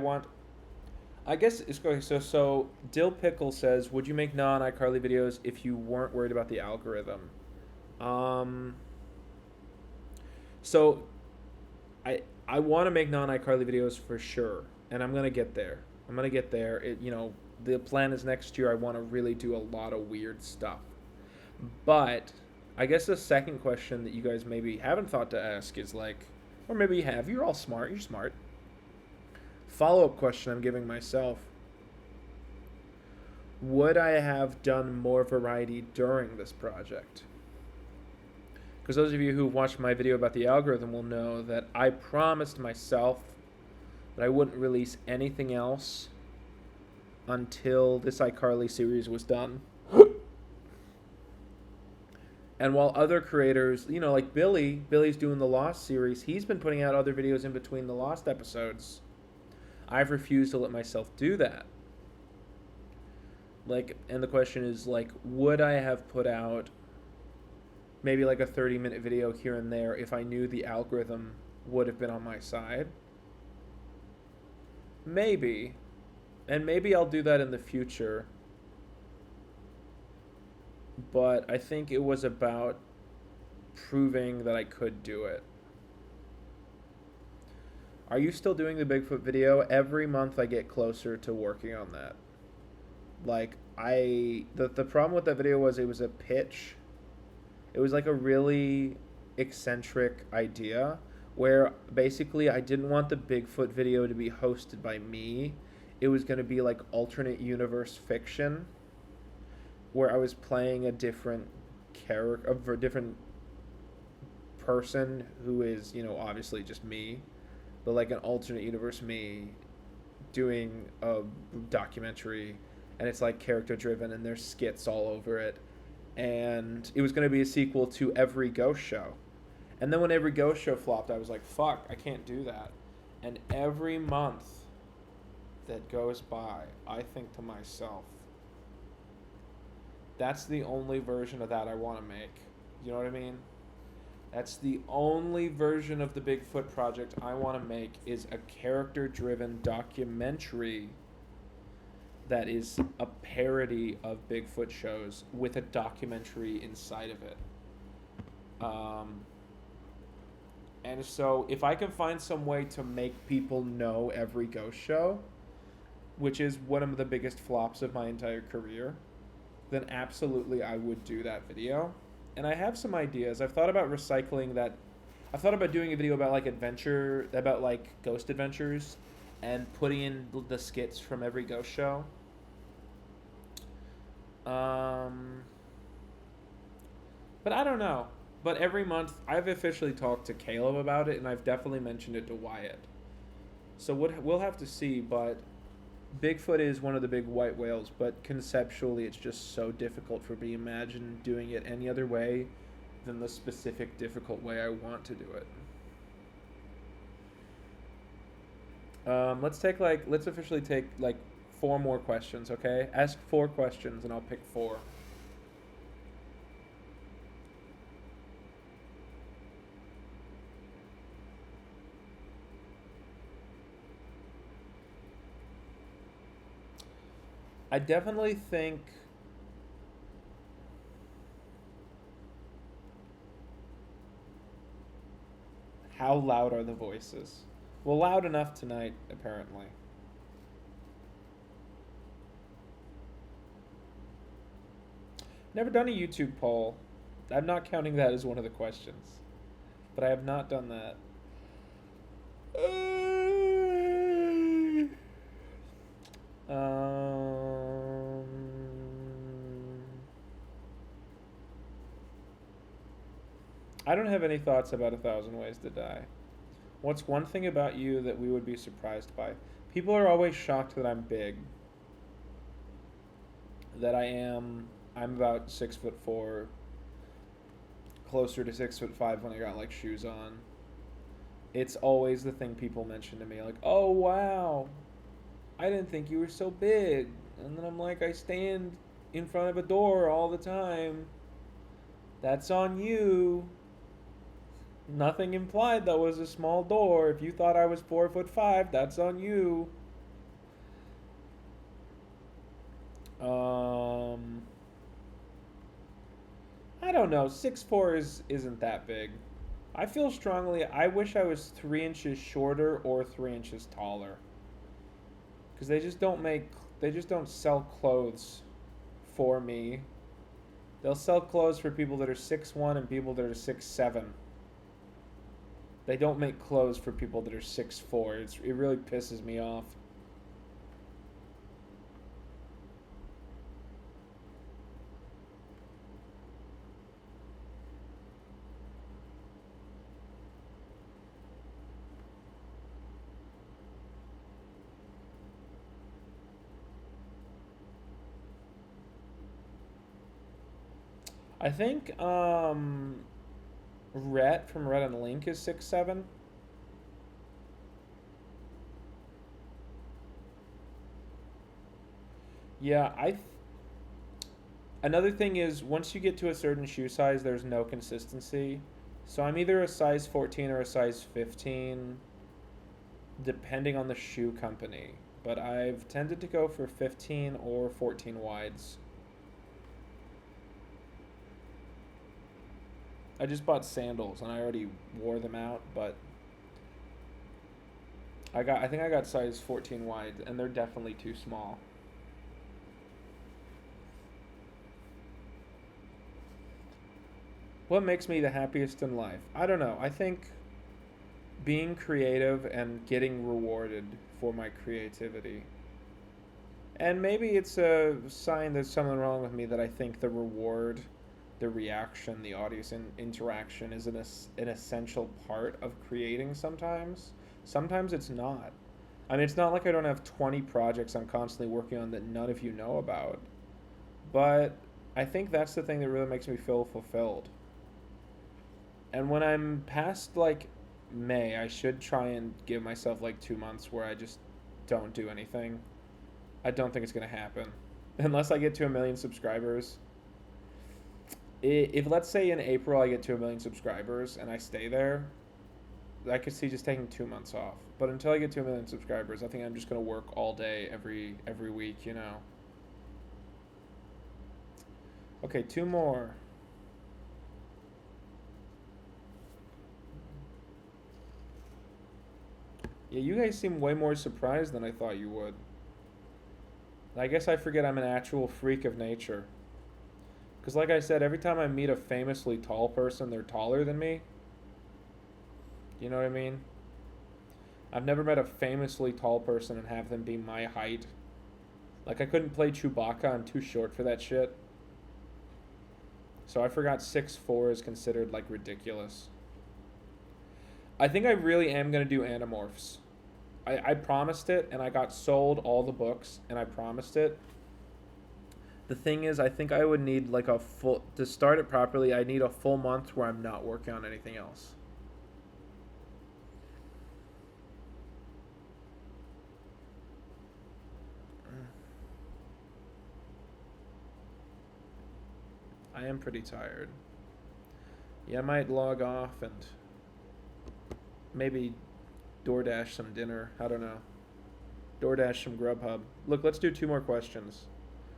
I guess it's going. So Dill Pickle says, "Would you make non iCarly videos if you weren't worried about the algorithm?" Um. So I want to make non iCarly videos for sure, and I'm gonna get there. I'm gonna get there. The plan is next year. I want to really do a lot of weird stuff. But I guess the second question that you guys maybe haven't thought to ask is like, or maybe you have. You're all smart. You're smart. Follow up question I'm giving myself: would I have done more variety during this project? Because those of you who've watched my video about the algorithm will know that I promised myself that I wouldn't release anything else until this iCarly series was done. And while other creators, like Billy's doing the Lost series, he's been putting out other videos in between the Lost episodes. I've refused to let myself do that. Like, and the question is, like, would I have put out maybe like a 30-minute video here and there if I knew the algorithm would have been on my side? Maybe. And maybe I'll do that in the future. But I think it was about proving that I could do it. Are you still doing the Bigfoot video? Every month I get closer to working on that. Like, the problem with that video was it was a pitch. It was like a really eccentric idea where basically I didn't want the Bigfoot video to be hosted by me. It was going to be like alternate universe fiction where I was playing a different character, a different person who is, obviously just me, but like an alternate universe me doing a documentary, and it's like character driven and there's skits all over it. And it was going to be a sequel to every ghost show. And then when every ghost show flopped, I was like, fuck, I can't do that. And every month that goes by, I think to myself, that's the only version of that I want to make. You know what I mean? That's the only version of the Bigfoot project I want to make, is a character-driven documentary that is a parody of Bigfoot shows with a documentary inside of it. And so if I can find some way to make people know every ghost show, which is one of the biggest flops of my entire career, then absolutely I would do that video. and I have some ideas. I've thought about recycling that. I've thought about doing a video about like about like ghost adventures, and putting in the skits from every ghost show. Um, but I don't know. But every month, I've officially talked to Caleb about it, and I've definitely mentioned it to Wyatt. So we'll have to see. But Bigfoot is one of the big white whales, but conceptually, it's just so difficult for me to imagine doing it any other way than the specific difficult way I want to do it. Let's officially take like 4 more questions, okay? Ask 4 questions and I'll pick 4. I definitely think how loud are the voices? Well, loud enough tonight, apparently. Never done a YouTube poll. I'm not counting that as one of the questions, but I have not done that. Um, I don't have any thoughts about A Thousand Ways to Die. What's one thing about you that we would be surprised by? People are always shocked that I'm big. That I'm about 6'4", closer to 6'5" when I got like shoes on. It's always the thing people mention to me, like, "Oh wow, I didn't think you were so big." And then I'm like, "I stand in front of a door all the time. That's on you. Nothing implied that was a small door. If you thought I was 4'5", that's on you." I don't know. 6'4" isn't that big. I feel strongly. I wish I was 3 inches shorter or 3 inches taller. Because they just don't sell clothes for me. They'll sell clothes for people that are 6'1" and people that are 6'7". They don't make clothes for people that are 6'4". It really pisses me off. I think Rhett from Rhett and Link is 6'7". Yeah, another thing is once you get to a certain shoe size, there's no consistency. So I'm either a size 14 or a size 15, depending on the shoe company. But I've tended to go for 15 or 14 wides. I just bought sandals and I already wore them out, but I think I got size 14 wide and they're definitely too small. What makes me the happiest in life? I don't know. I think being creative and getting rewarded for my creativity. And maybe it's a sign there's something wrong with me that I think the reward, the reaction, the audience interaction is an essential part of creating sometimes. Sometimes it's not. I mean, it's not like I don't have 20 projects I'm constantly working on that none of you know about. But I think that's the thing that really makes me feel fulfilled. And when I'm past like May, I should try and give myself like 2 months where I just don't do anything. I don't think it's going to happen. Unless I get to 1 million subscribers. If let's say in April I get to 1 million subscribers and I stay there, I could see just taking 2 months off. But until I get to 1 million subscribers, I think I'm just going to work all day every week, you know. Okay, 2 more. Yeah, you guys seem way more surprised than I thought you would. I guess I forget I'm an actual freak of nature. Because, like I said, every time I meet a famously tall person, they're taller than me. You know what I mean? I've never met a famously tall person and have them be my height. Like, I couldn't play Chewbacca. I'm too short for that shit. So I forgot 6'4" is considered, like, ridiculous. I think I really am going to do Animorphs. I promised it, and I got sold all the books, and I promised it. The thing is, I think I would need, like, to start it properly, I need a full month where I'm not working on anything else. I am pretty tired. Yeah, I might log off and maybe DoorDash some dinner. I don't know. DoorDash some Grubhub. Look, let's do 2 more questions.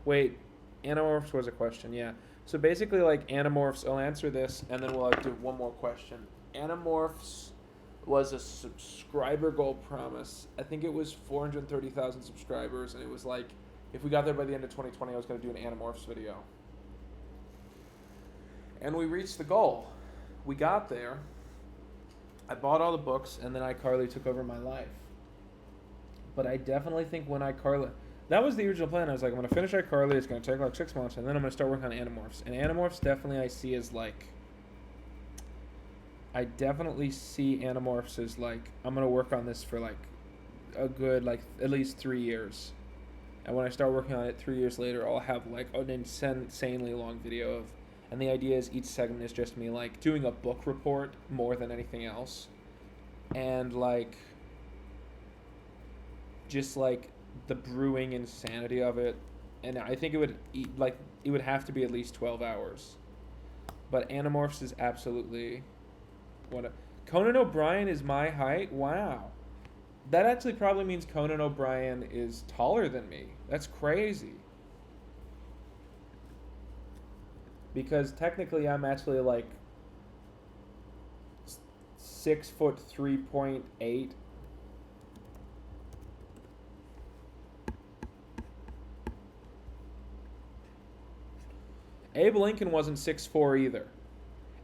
Wait, Animorphs was a question, yeah. So basically, like, Animorphs, I'll answer this, and then we'll do 1 more question. Animorphs was a subscriber goal promise. I think it was 430,000 subscribers, and it was like, if we got there by the end of 2020, I was going to do an Animorphs video. And we reached the goal. We got there. I bought all the books, and then iCarly took over my life. But I definitely think when iCarly... That was the original plan. I was like, I'm going to finish iCarly. It's going to take like 6 months, and then I'm going to start working on Animorphs. And Animorphs definitely I see as like... I definitely see Animorphs as like... I'm going to work on this for like a good, like, at least 3 years. And when I start working on it 3 years later, I'll have like an insanely long video of... And the idea is each segment is just me, like, doing a book report more than anything else. And, like, just, like, the brewing insanity of it. And I think it would have to be at least 12 hours. But Animorphs is absolutely... Conan O'Brien is my height? Wow. That actually probably means Conan O'Brien is taller than me. That's crazy. Because technically I'm actually like 6'3.8". Abe Lincoln wasn't 6'4" either.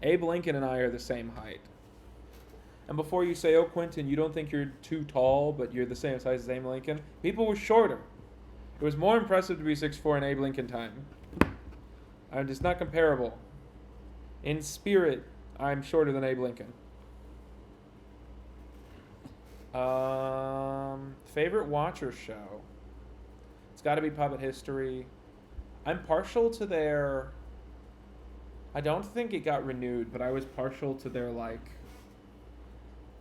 Abe Lincoln and I are the same height. And before you say, oh, Quinton, you don't think you're too tall, but you're the same size as Abe Lincoln, people were shorter. It was more impressive to be 6'4" in Abe Lincoln time. I'm just not comparable. In spirit, I'm shorter than Abe Lincoln. Favorite watch or show? It's got to be Puppet History. I'm partial to their... I don't think it got renewed, but I was partial to their, like...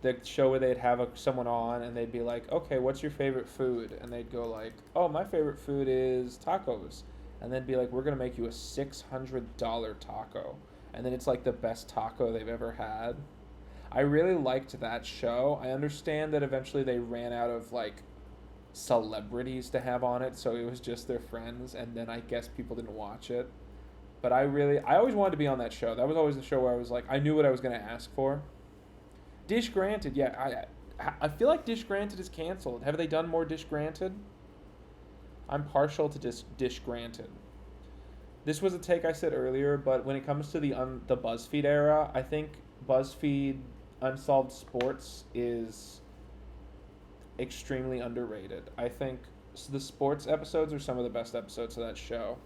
The show where they'd have someone on and they'd be like, okay, what's your favorite food? And they'd go like, oh, my favorite food is tacos. And then be like, we're going to make you a $600 taco. And then it's like the best taco they've ever had. I really liked that show. I understand that eventually they ran out of like celebrities to have on it, so it was just their friends, and then I guess people didn't watch it. But I always wanted to be on that show. That was always the show where I was like, I knew what I was going to ask for. Dish Granted, yeah, I feel like Dish Granted is canceled. Have they done more Dish Granted? I'm partial to Dish Granted. This was a take I said earlier, but when it comes to the BuzzFeed era, I think BuzzFeed Unsolved Sports is extremely underrated. I think the sports episodes are some of the best episodes of that show.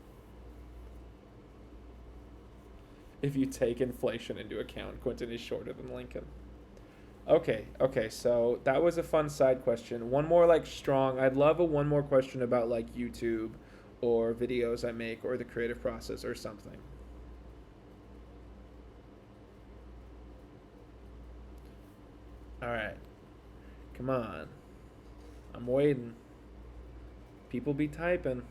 If you take inflation into account, Quinton is shorter than Lincoln. Okay, so that was a fun side question. One more, like, strong. I'd love one more question about, like, YouTube or videos I make or the creative process or something. All right. Come on. I'm waiting. People be typing.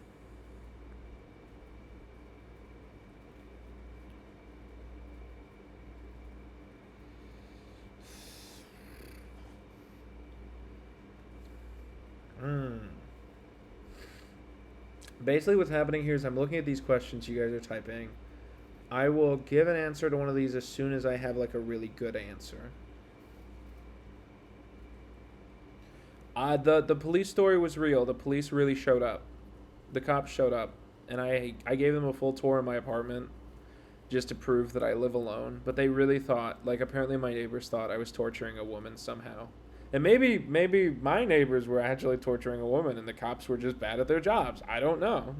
Basically what's happening here is I'm looking at these questions you guys are typing. I will give an answer to one of these as soon as I have like a really good answer. The police story was real. The police really showed up. The cops showed up, and I gave them a full tour of my apartment. just to prove that I live alone. But they really thought, like, apparently my neighbors thought I was torturing a woman somehow. And maybe my neighbors were actually torturing a woman and the cops were just bad at their jobs. I don't know.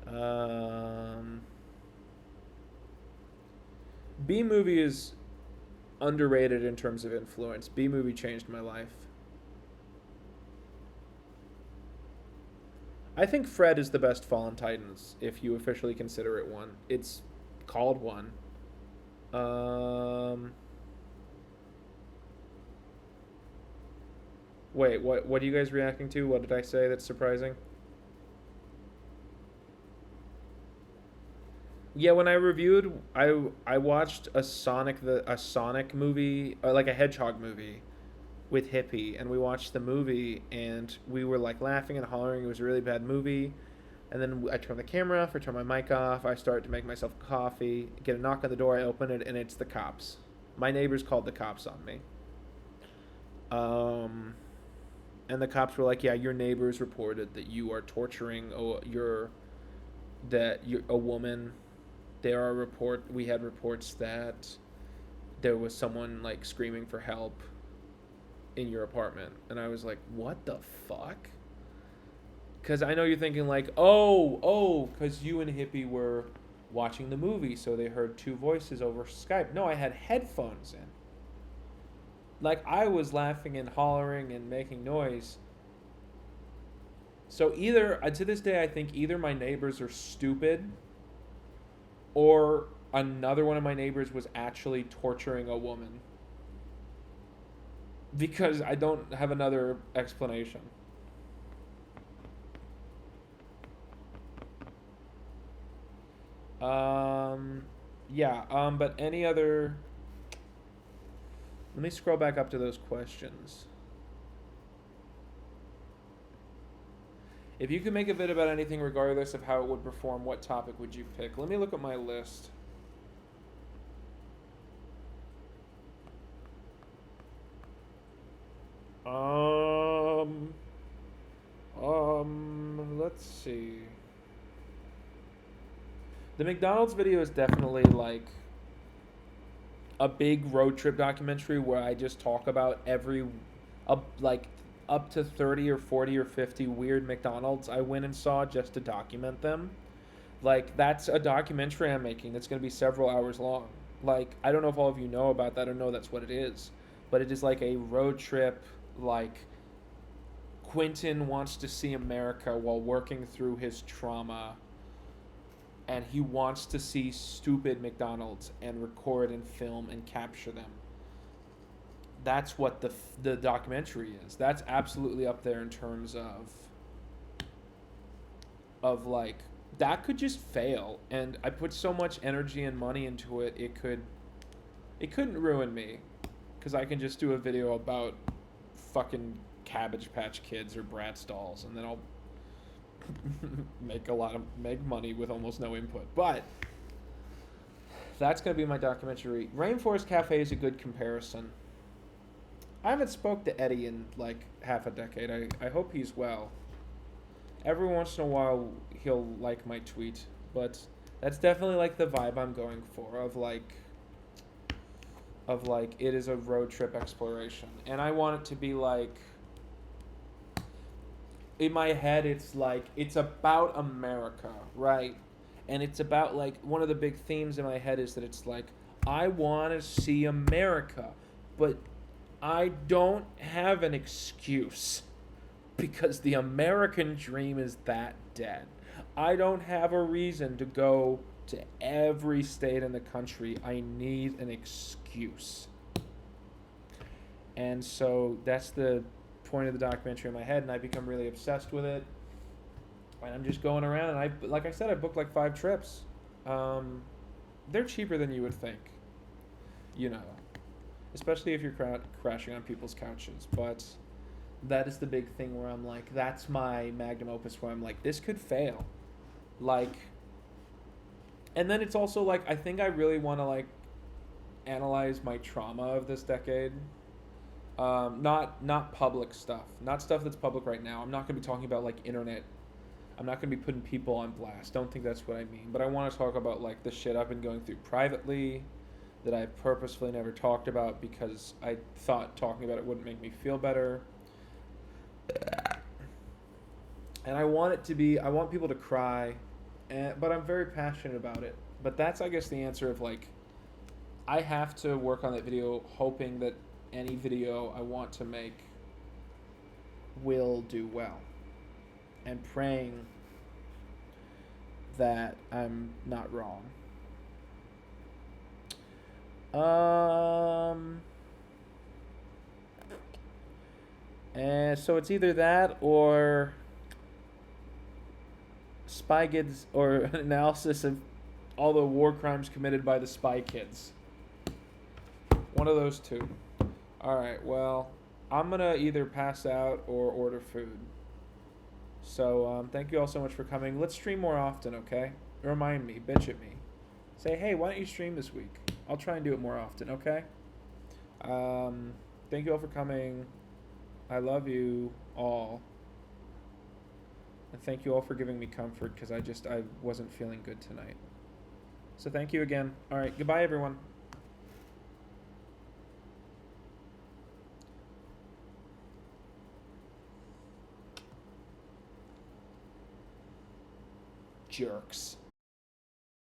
Um, B movie is underrated in terms of influence. B movie changed my life. I think Fred is the best Fallen Titans if you officially consider it one. It's called one. Um, Wait, what are you guys reacting to? What did I say that's surprising? Yeah, when I reviewed, I watched a Sonic movie, or like a Hedgehog movie with Hippie, and we watched the movie and we were like laughing and hollering. It was a really bad movie. And then I turned the camera off, I turned my mic off, I started to make myself coffee, get a knock on the door, I open it, and it's the cops. My neighbors called the cops on me. Um, and the cops were like, "Yeah, your neighbors reported that you are torturing a woman. We had reports that there was someone like screaming for help in your apartment." And I was like, "What the fuck?" Because I know you're thinking like, oh, because you and Hippie were watching the movie, so they heard two voices over Skype. No, I had headphones in. Like, I was laughing and hollering and making noise. So either, to this day, I think either my neighbors are stupid or another one of my neighbors was actually torturing a woman. Because I don't have another explanation. Um, yeah, but any other... Let me scroll back up to those questions. If you could make a vid about anything regardless of how it would perform, what topic would you pick? Let me look at my list. Um, let's see. The McDonald's video is definitely like a big road trip documentary where I just talk about like up to 30 or 40 or 50 weird McDonald's I went and saw just to document them. Like, that's a documentary I'm making that's going to be several hours long. Like, I don't know if all of you know about that or know that's what it is, but it is like a road trip. Like, Quinton wants to see America while working through his trauma, and he wants to see stupid McDonald's and record and film and capture them. That's what the documentary is. That's absolutely up there in terms of like, that could just fail, and I put so much energy and money into it. It couldn't ruin me, because I can just do a video about fucking Cabbage Patch Kids or Bratz dolls, and then I'll make money with almost no input. But that's gonna be my documentary. Rainforest Cafe is a good comparison. I haven't spoke to Eddie in like half a decade. I hope he's well. Every once in a while he'll like my tweet, but that's definitely like the vibe I'm going for of like it is a road trip exploration. And I want it to be like, in my head it's like it's about America, right? And it's about like one of the big themes in my head is that it's like I want to see America, but I don't have an excuse because the American dream is that dead. I don't have a reason to go to every state in the country. I need an excuse. And so that's the point of the documentary in my head, and I become really obsessed with it. And I'm just going around, and like I said, I booked like 5 trips. They're cheaper than you would think, especially if you're crashing on people's couches. But that is the big thing where I'm like, that's my magnum opus where I'm like, this could fail. Like, and then it's also like, I think I really want to like analyze my trauma of this decade. Not public stuff, not stuff that's public right now. I'm not going to be talking about like internet. I'm not going to be putting people on blast. Don't think that's what I mean. But I want to talk about like the shit I've been going through privately that I purposefully never talked about because I thought talking about it wouldn't make me feel better. And I want people to cry, but I'm very passionate about it. But that's, I guess, the answer of like, I have to work on that video hoping that any video I want to make will do well. And praying that I'm not wrong. And so it's either that or Spy Kids, or an analysis of all the war crimes committed by the Spy Kids. One of those two. Alright, well, I'm going to either pass out or order food. So, thank you all so much for coming. Let's stream more often, okay? Remind me, bitch at me. Say, hey, why don't you stream this week? I'll try and do it more often, okay? Thank you all for coming. I love you all. And thank you all for giving me comfort because I wasn't feeling good tonight. So thank you again. All right, goodbye, everyone. Jerks.